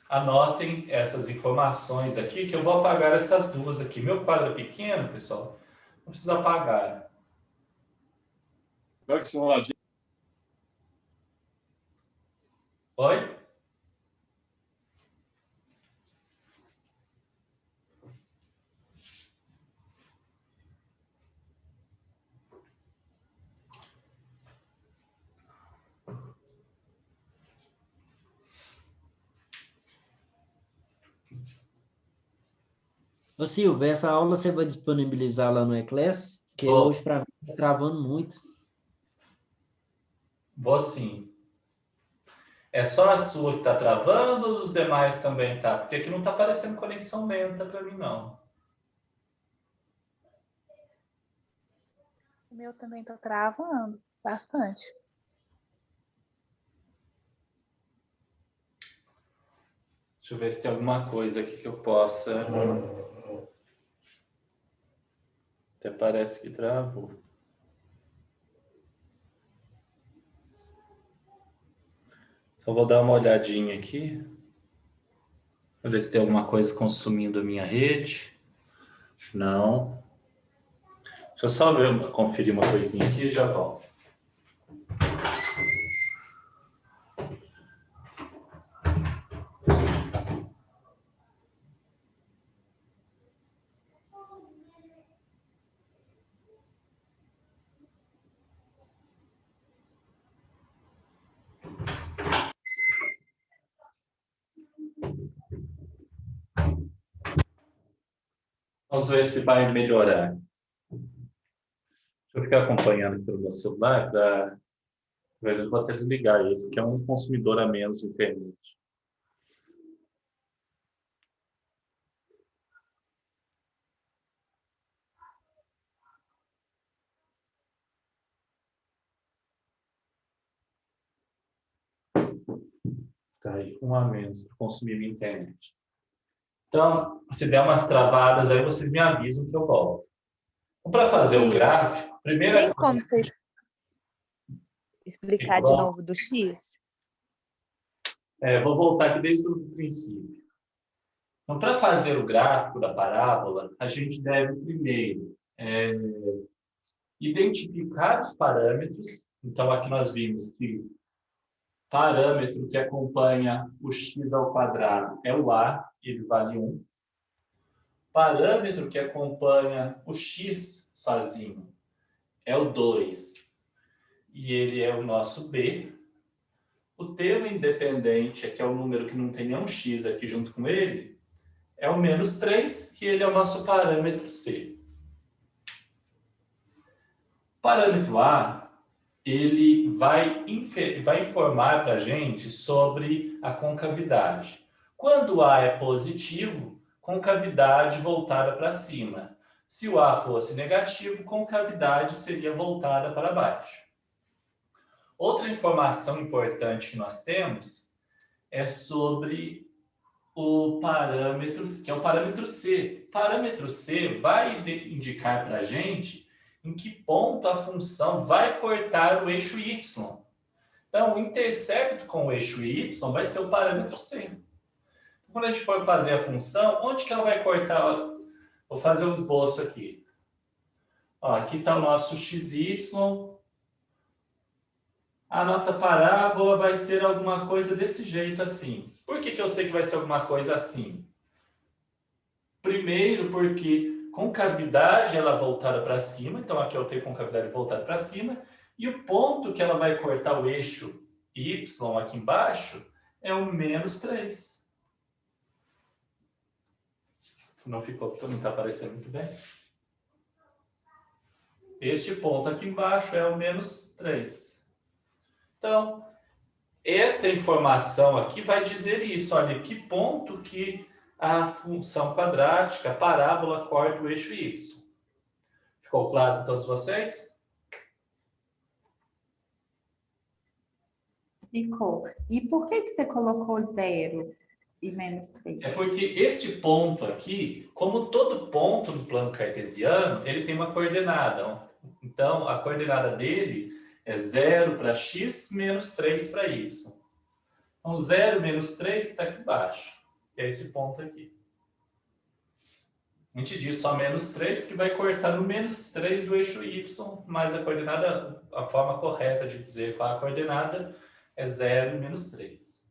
Anotem essas informações aqui, que eu vou apagar essas 2 aqui. Meu quadro é pequeno, pessoal, não precisa apagar. Oi? Ô Silvio, essa aula você vai disponibilizar lá no Eclass? Porque Vou. hoje para mim está travando muito. Vou sim. É só a sua que está travando ou os demais também tá? Porque aqui não está aparecendo conexão lenta para mim, não. O meu também está travando bastante. Deixa eu ver se tem alguma coisa aqui que eu possa... Até parece que travou. Só vou dar uma olhadinha aqui. Para ver se tem alguma coisa consumindo a minha rede. Não. Deixa eu só ver, conferir uma coisinha aqui e já volto. Vamos ver se vai melhorar. Deixa eu ficar acompanhando pelo meu celular para... Eu vou até desligar ele, porque é um consumidor a menos de internet. Tá aí, um a menos para consumir minha internet. Então, se der umas travadas, aí vocês me avisam que eu volto. Então, para fazer o gráfico, primeiro... Tem como você explicar de novo do X? Vou voltar aqui desde o princípio. Então, para fazer o gráfico da parábola, a gente deve primeiro identificar os parâmetros. Então, aqui nós vimos que parâmetro que acompanha o x ao quadrado é o A, ele vale 1. Parâmetro que acompanha o x sozinho é o 2, e ele é o nosso B. O termo independente, que é o número que não tem nenhum x aqui junto com ele, é o -3, e ele é o nosso parâmetro C. O parâmetro A, ele vai informar para a gente sobre a concavidade. Quando A é positivo, concavidade voltada para cima. Se o A fosse negativo, concavidade seria voltada para baixo. Outra informação importante que nós temos é sobre o parâmetro, que é o parâmetro C. O parâmetro C vai indicar para a gente em que ponto a função vai cortar o eixo Y. Então, o intercepto com o eixo Y vai ser o parâmetro C. Quando a gente for fazer a função, onde que ela vai cortar? Vou fazer um esboço aqui. Ó, aqui está o nosso XY. A nossa parábola vai ser alguma coisa desse jeito assim. Por que eu sei que vai ser alguma coisa assim? Primeiro, porque concavidade ela voltada para cima. Então, aqui eu tenho concavidade voltada para cima. E o ponto que ela vai cortar o eixo Y aqui embaixo é o -3. Não está aparecendo muito bem. Este ponto aqui embaixo é o -3. Então, esta informação aqui vai dizer isso. Olha, que ponto que a função quadrática, a parábola, corta o eixo Y. Ficou claro para todos vocês? Ficou. E por que você colocou 0 e -3? É porque este ponto aqui, como todo ponto no plano cartesiano, ele tem uma coordenada. Então, a coordenada dele é 0 para x, -3 para y. Então, 0 menos 3 está aqui embaixo. Que é esse ponto aqui. A gente diz só -3, porque vai cortar no -3 do eixo y, mas a coordenada, a forma correta de dizer qual a coordenada é 0 e -3.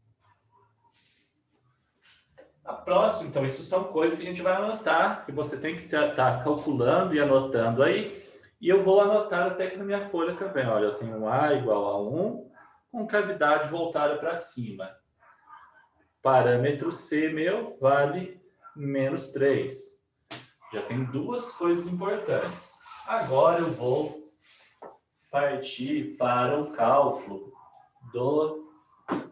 A próxima, então, isso são coisas que a gente vai anotar, que você tem que estar calculando e anotando aí. E eu vou anotar até aqui na minha folha também. Olha, eu tenho A igual a 1, com cavidade voltada para cima. Parâmetro C meu vale -3. Já tem duas coisas importantes. Agora eu vou partir para o cálculo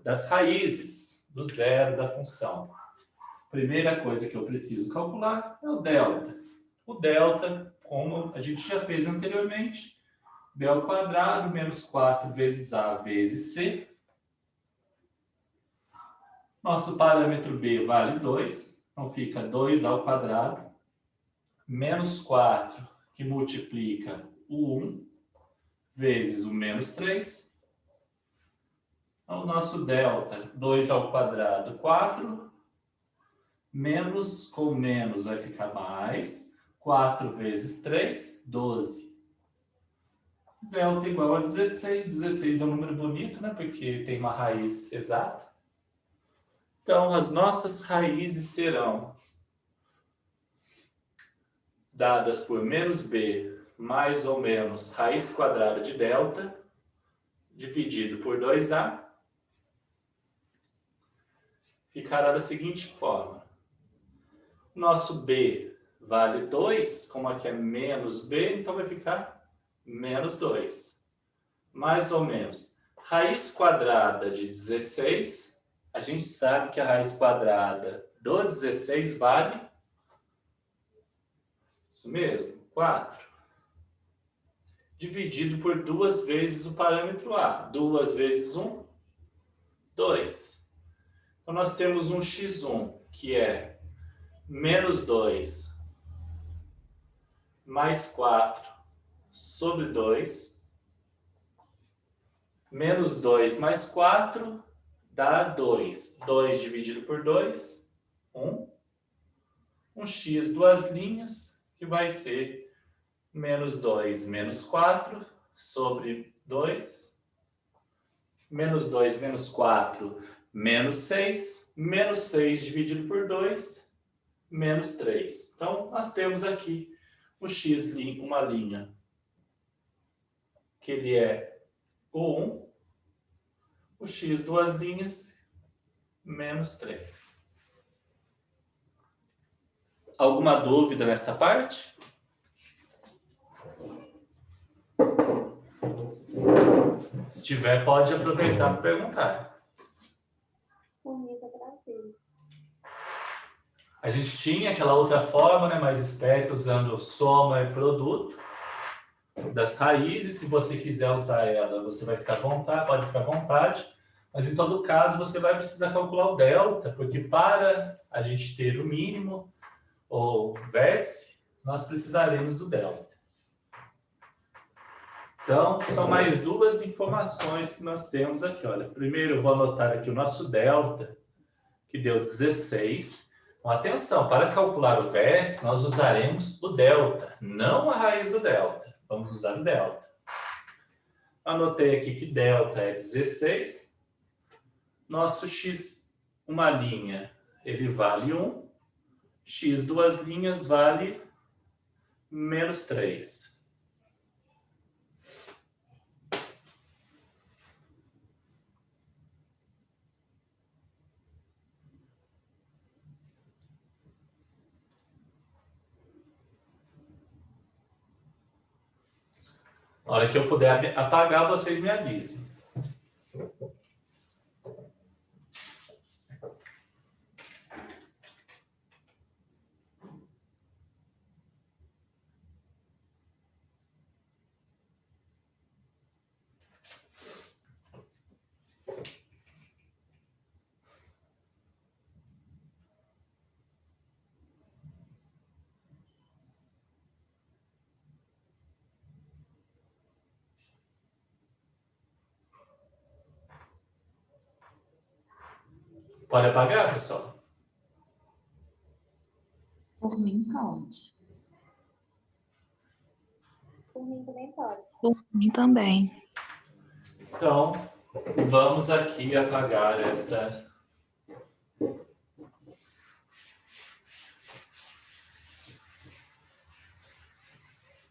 das raízes do zero da função. Primeira coisa que eu preciso calcular é o delta. O delta, como a gente já fez anteriormente, b ao quadrado menos 4 vezes a vezes c. Nosso parâmetro b vale 2, então fica 2 ao quadrado, menos 4, que multiplica o 1, vezes o -3. Então, o nosso delta, 2 ao quadrado, 4, menos com menos vai ficar mais, 4 vezes 3, 12. Delta igual a 16. 16 é um número bonito, né? Porque tem uma raiz exata. Então, as nossas raízes serão dadas por -b mais ou menos raiz quadrada de delta, dividido por 2a, ficará da seguinte forma. Nosso b vale 2, como aqui é menos b, então vai ficar -2. Mais ou menos. Raiz quadrada de 16, a gente sabe que a raiz quadrada do 16 vale, isso mesmo, 4. Dividido por 2 vezes o parâmetro a. 2 vezes 1, 2. Então, nós temos um x1, que é -2 mais 4 sobre 2. -2 mais 4 dá 2. 2 dividido por 2, 1. Um x, duas linhas, que vai ser -2 menos 4 sobre 2. -2 menos 4, -6. -6 dividido por 2, -3. Então, nós temos aqui o x, uma linha, que ele é o 1. O x, duas linhas, -3. Alguma dúvida nessa parte? Se tiver, pode aproveitar para perguntar. Unida Brasil. A gente tinha aquela outra forma, né, mais esperta, usando soma e produto das raízes. Se você quiser usar ela, você vai ficar à vontade, pode ficar à vontade. Mas, em todo caso, você vai precisar calcular o delta, porque para a gente ter o mínimo, ou vértice, nós precisaremos do delta. Então, são mais duas informações que nós temos aqui. Olha, primeiro eu vou anotar aqui o nosso delta, que deu 16. Então, atenção, para calcular o vértice, nós usaremos o delta, não a raiz do delta. Vamos usar o delta. Anotei aqui que delta é 16. Nosso x, uma linha, ele vale 1. X, duas linhas, vale menos 3. Na hora que eu puder apagar, vocês me avisem. Pode apagar, pessoal? Por mim, pode. Por mim também pode. Por mim também. Então, vamos aqui apagar esta...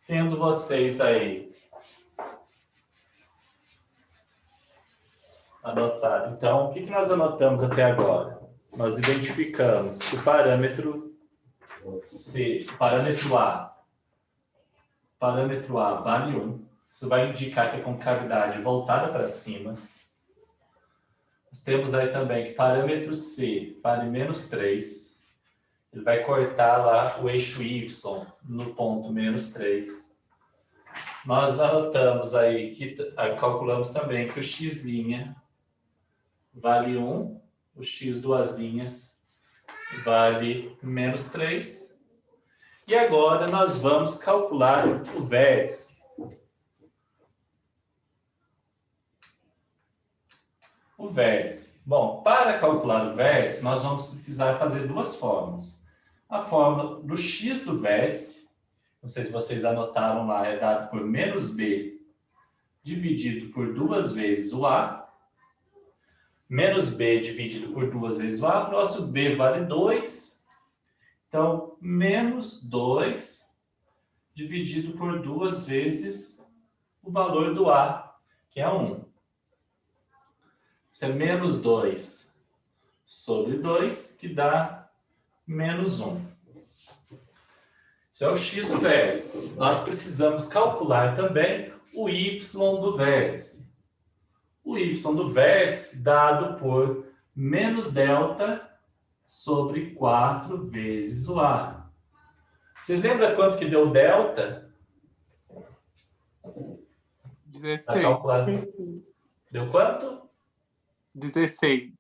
Tendo vocês aí anotado. Então, o que nós anotamos até agora? Nós identificamos o parâmetro C, parâmetro A. Parâmetro A vale 1. Isso vai indicar que a concavidade voltada para cima. Nós temos aí também que parâmetro C vale menos 3. Ele vai cortar lá o eixo Y no ponto menos 3. Nós anotamos aí, calculamos também que o x' vale 1, o x duas linhas vale menos 3. E agora nós vamos calcular o vértice. O vértice. Bom, para calcular o vértice, nós vamos precisar fazer duas formas. A fórmula do x do vértice, não sei se vocês anotaram lá, é dado por menos b dividido por 2 vezes o a. Menos b dividido por 2 vezes o a. Nosso b vale 2. Então, menos 2 dividido por 2 vezes o valor do a, que é 1. Isso é menos 2 sobre 2, que dá menos 1. Isso é o x do vértice. Nós precisamos calcular também o y do vértice. O y do vértice dado por menos delta sobre 4 vezes o a. Vocês lembram quanto que deu delta? 16. Tá calculado. Deu quanto? 16.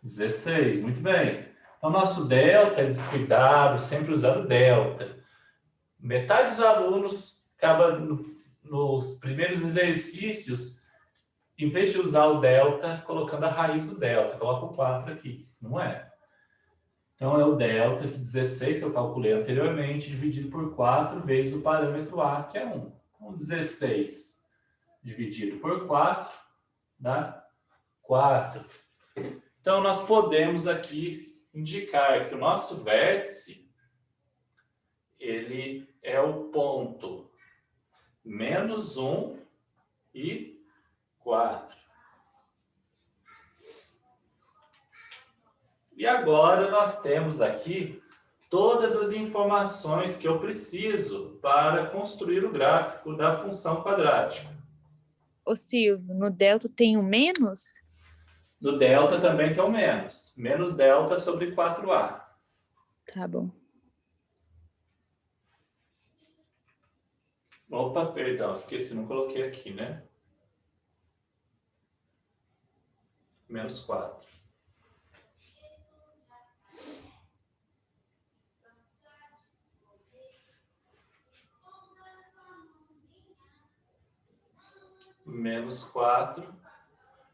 16, muito bem. Então, nosso delta, cuidado, sempre usando delta. Metade dos alunos acaba nos primeiros exercícios, em vez de usar o delta, colocando a raiz do delta. Coloca o 4 aqui, não é? Então, é o delta, que 16 eu calculei anteriormente, dividido por 4 vezes o parâmetro a, que é 1. Então, 16 dividido por 4 dá 4. Então, nós podemos aqui indicar que o nosso vértice, ele é o ponto menos 1 e 4. E agora nós temos aqui todas as informações que eu preciso para construir o gráfico da função quadrática. Ô Silvio, no delta tem o menos? No delta também tem o menos. Menos delta sobre 4a. Tá bom. Opa, perdão, esqueci, não coloquei aqui, né? Menos 4. Menos 4.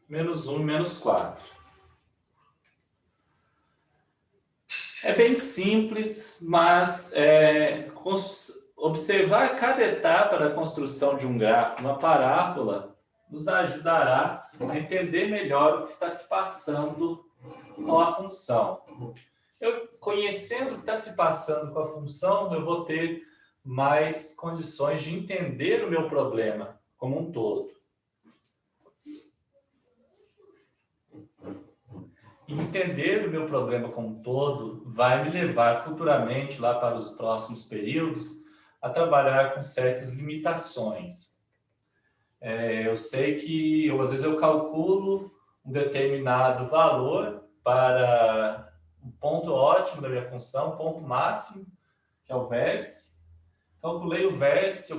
Menos 1, menos 4. É bem simples, mas observar cada etapa da construção de um gráfico, uma parábola, nos ajudará a entender melhor o que está se passando com a função. Eu, conhecendo o que está se passando com a função, eu vou ter mais condições de entender o meu problema como um todo. Entender o meu problema como um todo vai me levar futuramente, lá para os próximos períodos, a trabalhar com certas limitações. Eu sei que, às vezes, eu calculo um determinado valor para o ponto ótimo da minha função, o ponto máximo, que é o vértice. Calculei o vértice,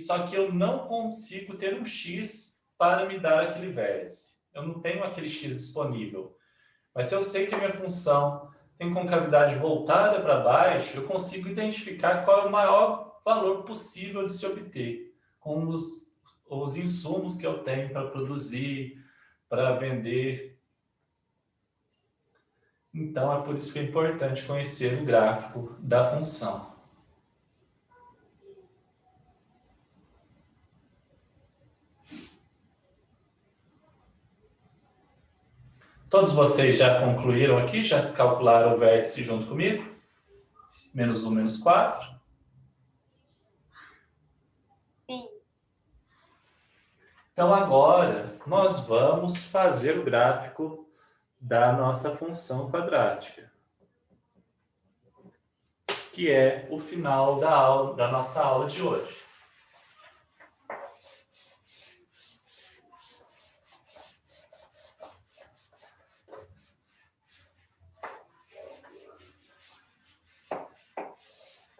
só que eu não consigo ter um x para me dar aquele vértice. Eu não tenho aquele x disponível. Mas se eu sei que a minha função tem concavidade voltada para baixo, eu consigo identificar qual é o maior valor possível de se obter com os insumos que eu tenho para produzir, para vender. Então, é por isso que é importante conhecer o gráfico da função. Todos vocês já concluíram aqui? Já calcularam o vértice junto comigo? Menos 1, menos 4? Sim. Então, agora, nós vamos fazer o gráfico da nossa função quadrática, que é o final da nossa aula de hoje.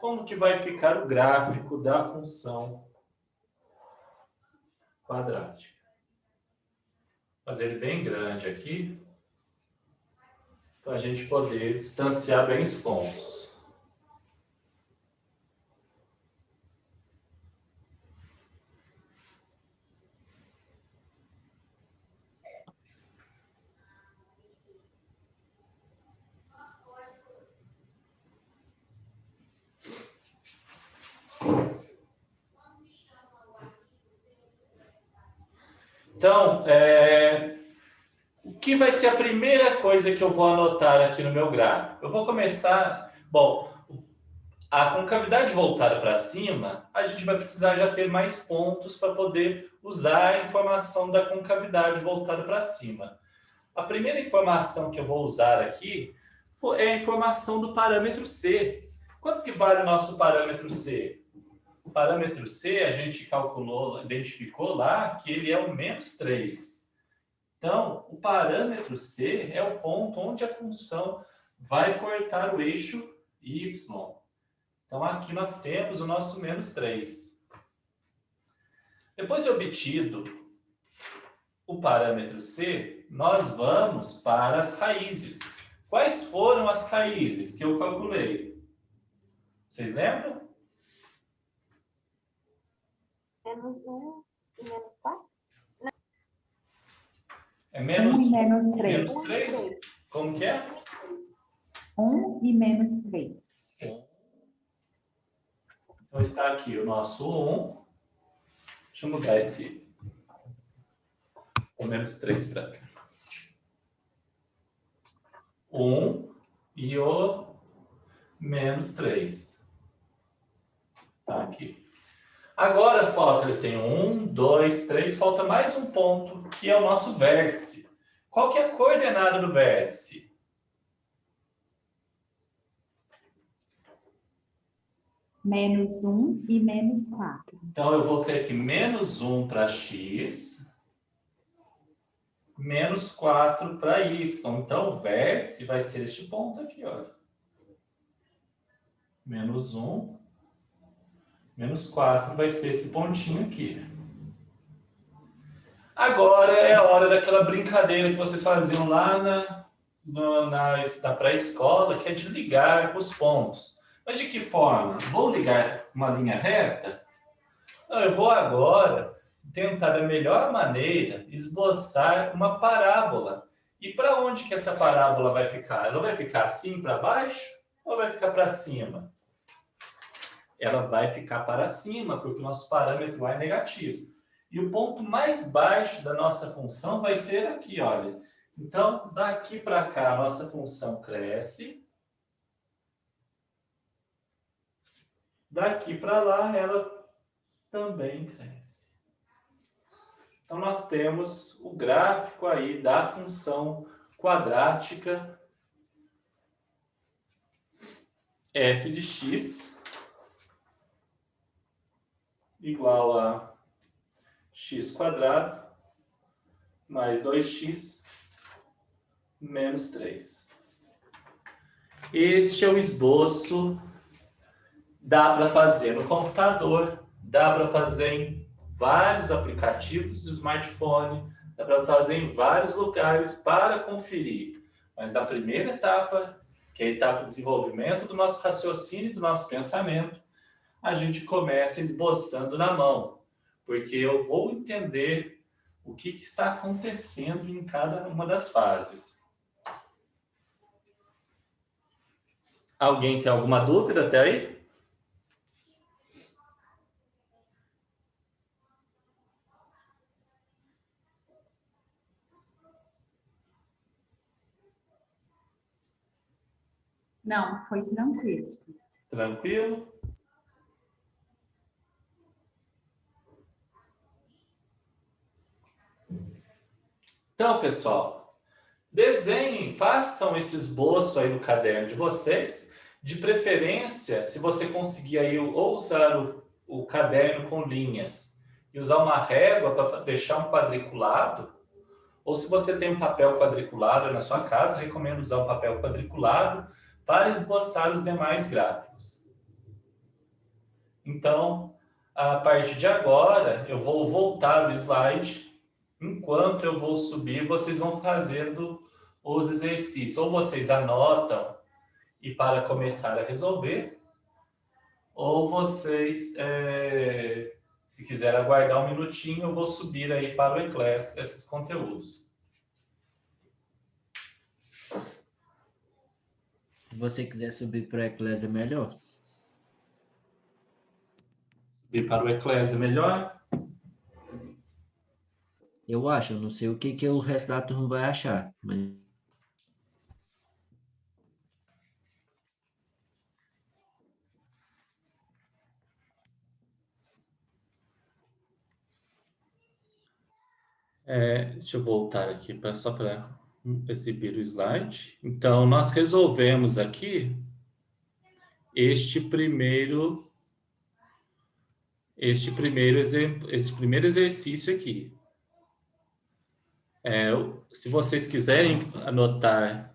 Como que vai ficar o gráfico da função quadrática? Vou fazer ele bem grande aqui, para a gente poder distanciar bem os pontos. Então, o que vai ser a primeira coisa que eu vou anotar aqui no meu gráfico? Eu vou começar... Bom, a concavidade voltada para cima, a gente vai precisar já ter mais pontos para poder usar a informação da concavidade voltada para cima. A primeira informação que eu vou usar aqui é a informação do parâmetro C. Quanto que vale o nosso parâmetro C? O parâmetro C, a gente calculou, identificou lá que ele é o menos 3. Então, o parâmetro C é o ponto onde a função vai cortar o eixo y. Então, aqui nós temos o nosso menos 3. Depois de obtido o parâmetro C, nós vamos para as raízes. Quais foram as raízes que eu calculei? Vocês lembram? Menos 1 e menos 4? É menos 1 e menos 3. Menos 3? Como que é? 1 e menos 3. Então está aqui o nosso 1. Deixa eu mudar esse o menos 3 para cá. 1 e o menos 3. Tá aqui. Agora falta, eu tenho 1, 2, 3, falta mais um ponto, que é o nosso vértice. Qual que é a coordenada do vértice? Menos 1 e menos 4. Então, eu vou ter aqui menos 1 para x, menos 4 para y. Então, o vértice vai ser este ponto aqui, ó. menos 1, menos 4 vai ser esse pontinho aqui. Agora é a hora daquela brincadeira que vocês faziam lá na pré-escola, que é de ligar os pontos. Mas de que forma? Vou ligar uma linha reta? Não, eu vou agora tentar da melhor maneira esboçar uma parábola. E para onde que essa parábola vai ficar? Ela vai ficar assim para baixo ou vai ficar para cima? Ela vai ficar para cima, porque o nosso parâmetro A é negativo. E o ponto mais baixo da nossa função vai ser aqui, olha. Então, daqui para cá, a nossa função cresce. Daqui para lá, ela também cresce. Então, nós temos o gráfico aí da função quadrática f de x igual a x quadrado mais 2x menos 3. Este é o esboço. Dá para fazer no computador, dá para fazer em vários aplicativos do smartphone, dá para fazer em vários lugares para conferir. Mas na primeira etapa, que é a etapa de desenvolvimento do nosso raciocínio e do nosso pensamento, a gente começa esboçando na mão, porque eu vou entender o que está acontecendo em cada uma das fases. Alguém tem alguma dúvida até aí? Não, foi tranquilo. Tranquilo? Então, pessoal, desenhem, façam esse esboço aí no caderno de vocês. De preferência, se você conseguir aí ou usar o caderno com linhas e usar uma régua para deixar um quadriculado, ou se você tem um papel quadriculado na sua casa, recomendo usar um papel quadriculado para esboçar os demais gráficos. Então, a partir de agora, eu vou voltar o slide. Enquanto eu vou subir, vocês vão fazendo os exercícios. Ou vocês anotam e para começar a resolver, ou vocês, se quiser aguardar um minutinho, eu vou subir aí para o Eclass esses conteúdos. Se você quiser subir para o Eclass é melhor? Subir para o Eclass é melhor? Eu acho, eu não sei o que o resto da turma vai achar, mas Deixa eu voltar aqui só para exibir o slide. Então, nós resolvemos aqui este primeiro exemplo, esse primeiro exercício aqui. Se vocês quiserem anotar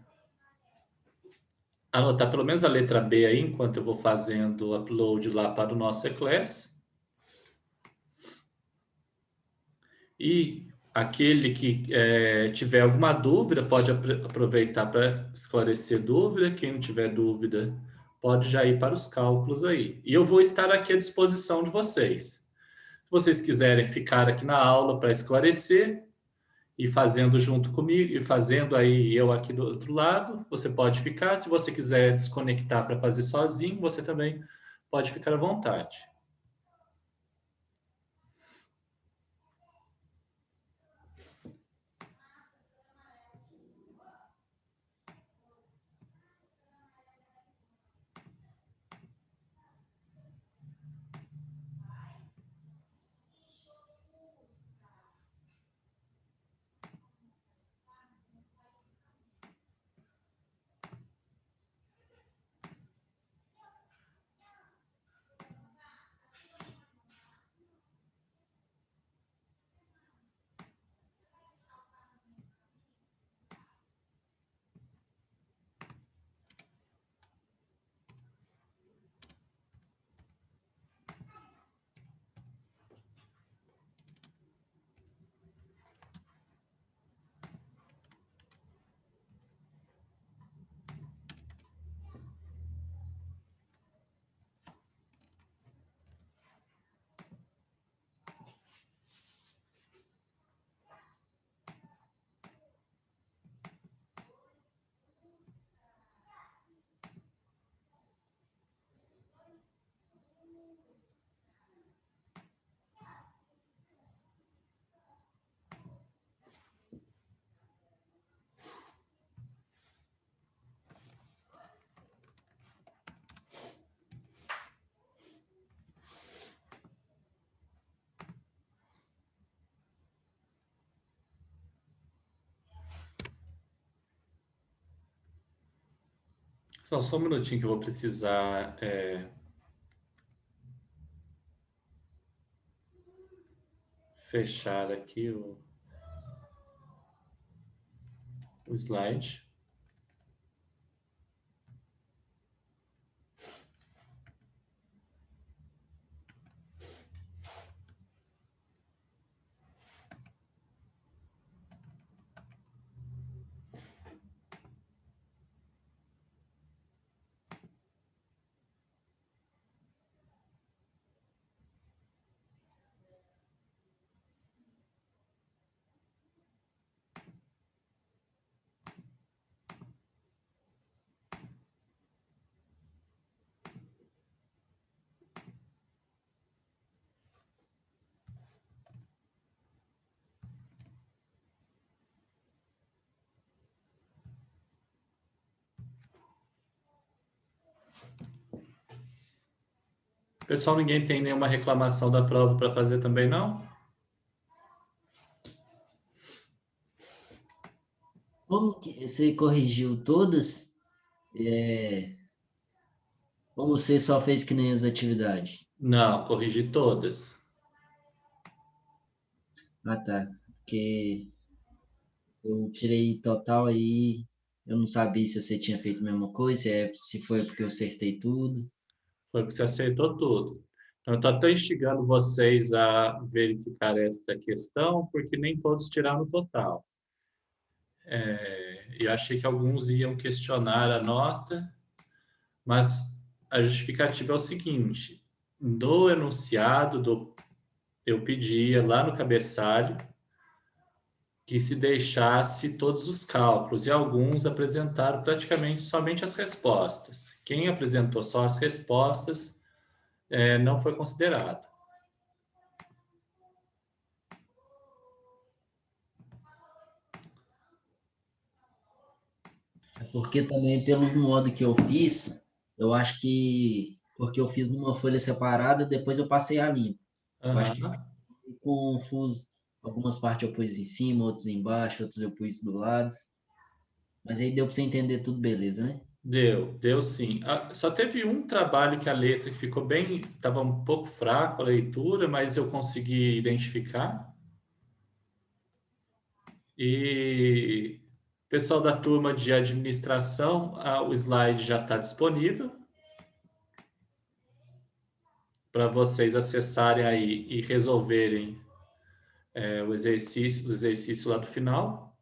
pelo menos a letra B aí, enquanto eu vou fazendo o upload lá para o nosso Eclass. E aquele que tiver alguma dúvida, pode aproveitar para esclarecer dúvida. Quem não tiver dúvida, pode já ir para os cálculos aí. E eu vou estar aqui à disposição de vocês. Se vocês quiserem ficar aqui na aula para esclarecer, e fazendo junto comigo, e fazendo aí eu aqui do outro lado, você pode ficar. Se você quiser desconectar para fazer sozinho, você também pode ficar à vontade. Só um minutinho que eu vou precisar fechar aqui o slide. Pessoal, ninguém tem nenhuma reclamação da prova para fazer também, não? Como que você corrigiu todas? Ou você só fez que nem as atividades? Não, corrigi todas. Ah, tá. Porque eu tirei total aí, eu não sabia se você tinha feito a mesma coisa, se foi porque eu acertei tudo. Foi porque você acertou tudo. Então, eu estou até instigando vocês a verificar esta questão, porque nem todos tiraram o total. Eu achei que alguns iam questionar a nota, mas a justificativa é o seguinte: no enunciado, eu pedia lá no cabeçalho que se deixasse todos os cálculos, e alguns apresentaram praticamente somente as respostas. Quem apresentou só as respostas não foi considerado. Porque também, pelo modo que eu fiz, eu acho que, porque eu fiz numa folha separada, depois eu passei a limpo. Eu acho que Aham. fica confuso. Algumas partes eu pus em cima, outras embaixo, outras eu pus do lado. Mas aí deu para você entender tudo, beleza, né? Deu sim. Só teve um trabalho que a letra que ficou bem, estava um pouco fraco a leitura, mas eu consegui identificar. E pessoal da turma de administração, o slide já está disponível para vocês acessarem aí e resolverem os exercícios lá do final.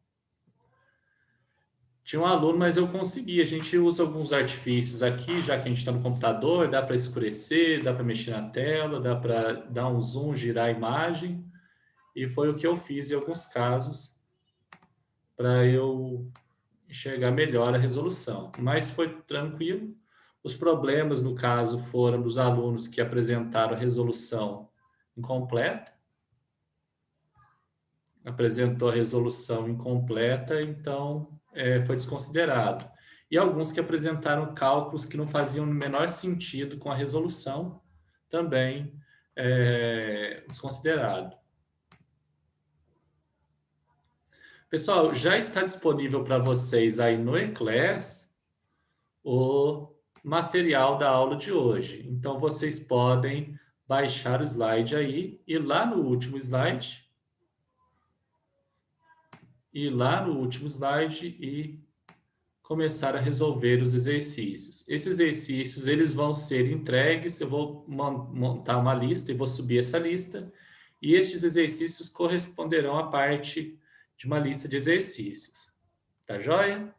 Tinha um aluno, mas eu consegui. A gente usa alguns artifícios aqui, já que a gente está no computador, dá para escurecer, dá para mexer na tela, dá para dar um zoom, girar a imagem. E foi o que eu fiz em alguns casos para eu enxergar melhor a resolução. Mas foi tranquilo. Os problemas, no caso, foram dos alunos que apresentaram a resolução incompleta. Apresentou a resolução incompleta, então foi desconsiderado. E alguns que apresentaram cálculos que não faziam o menor sentido com a resolução, também desconsiderado. Pessoal, já está disponível para vocês aí no Eclair o material da aula de hoje. Então, vocês podem baixar o slide aí e lá no último slide e começar a resolver os exercícios. Esses exercícios, eles vão ser entregues, eu vou montar uma lista e vou subir essa lista, e estes exercícios corresponderão à parte de uma lista de exercícios. Tá joia?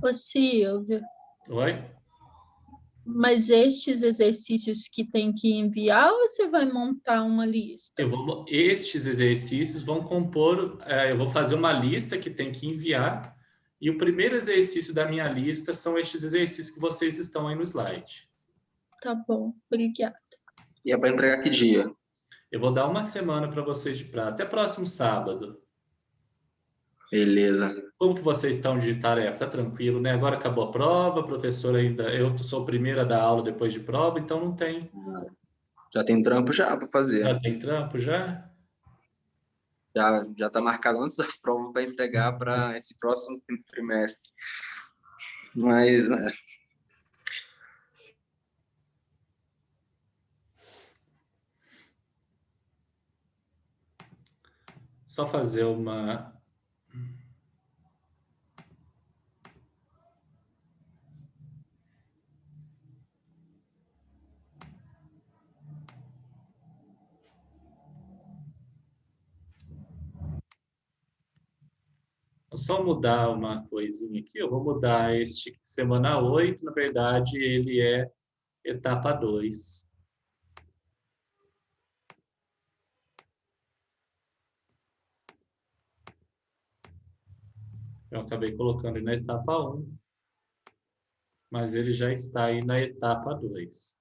Ô, Silvia, Oi? mas estes exercícios que tem que enviar, ou você vai montar uma lista? Estes exercícios vão compor, eu vou fazer uma lista que tem que enviar, e o primeiro exercício da minha lista são estes exercícios que vocês estão aí no slide. Tá bom, obrigada. E é para entregar que dia? Eu vou dar uma semana para vocês de prazo, até próximo sábado. Beleza. Como que vocês estão de tarefa? Tá tranquilo, né? Agora acabou a prova, professor ainda... Eu sou o primeiro a dar aula depois de prova, então não tem... Já tem trampo já para fazer. Já tem trampo, já? Já está marcado antes das provas para entregar para esse próximo trimestre. Mas, Só fazer uma... Vou só mudar uma coisinha aqui. Eu vou mudar este semana 8. Na verdade, ele é etapa 2. Eu acabei colocando ele na etapa 1, mas ele já está aí na etapa 2.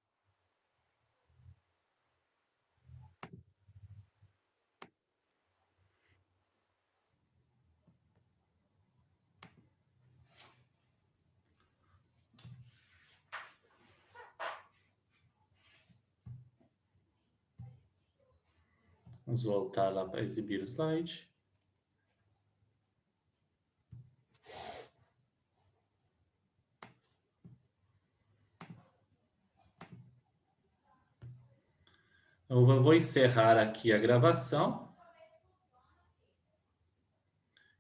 Vamos voltar lá para exibir o slide. Eu vou encerrar aqui a gravação.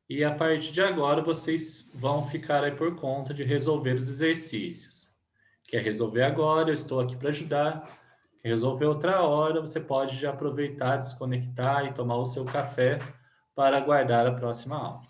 E a partir de agora, vocês vão ficar aí por conta de resolver os exercícios. Quer resolver agora, eu estou aqui para ajudar. Quer resolver outra hora, você pode já aproveitar, desconectar e tomar o seu café para aguardar a próxima aula.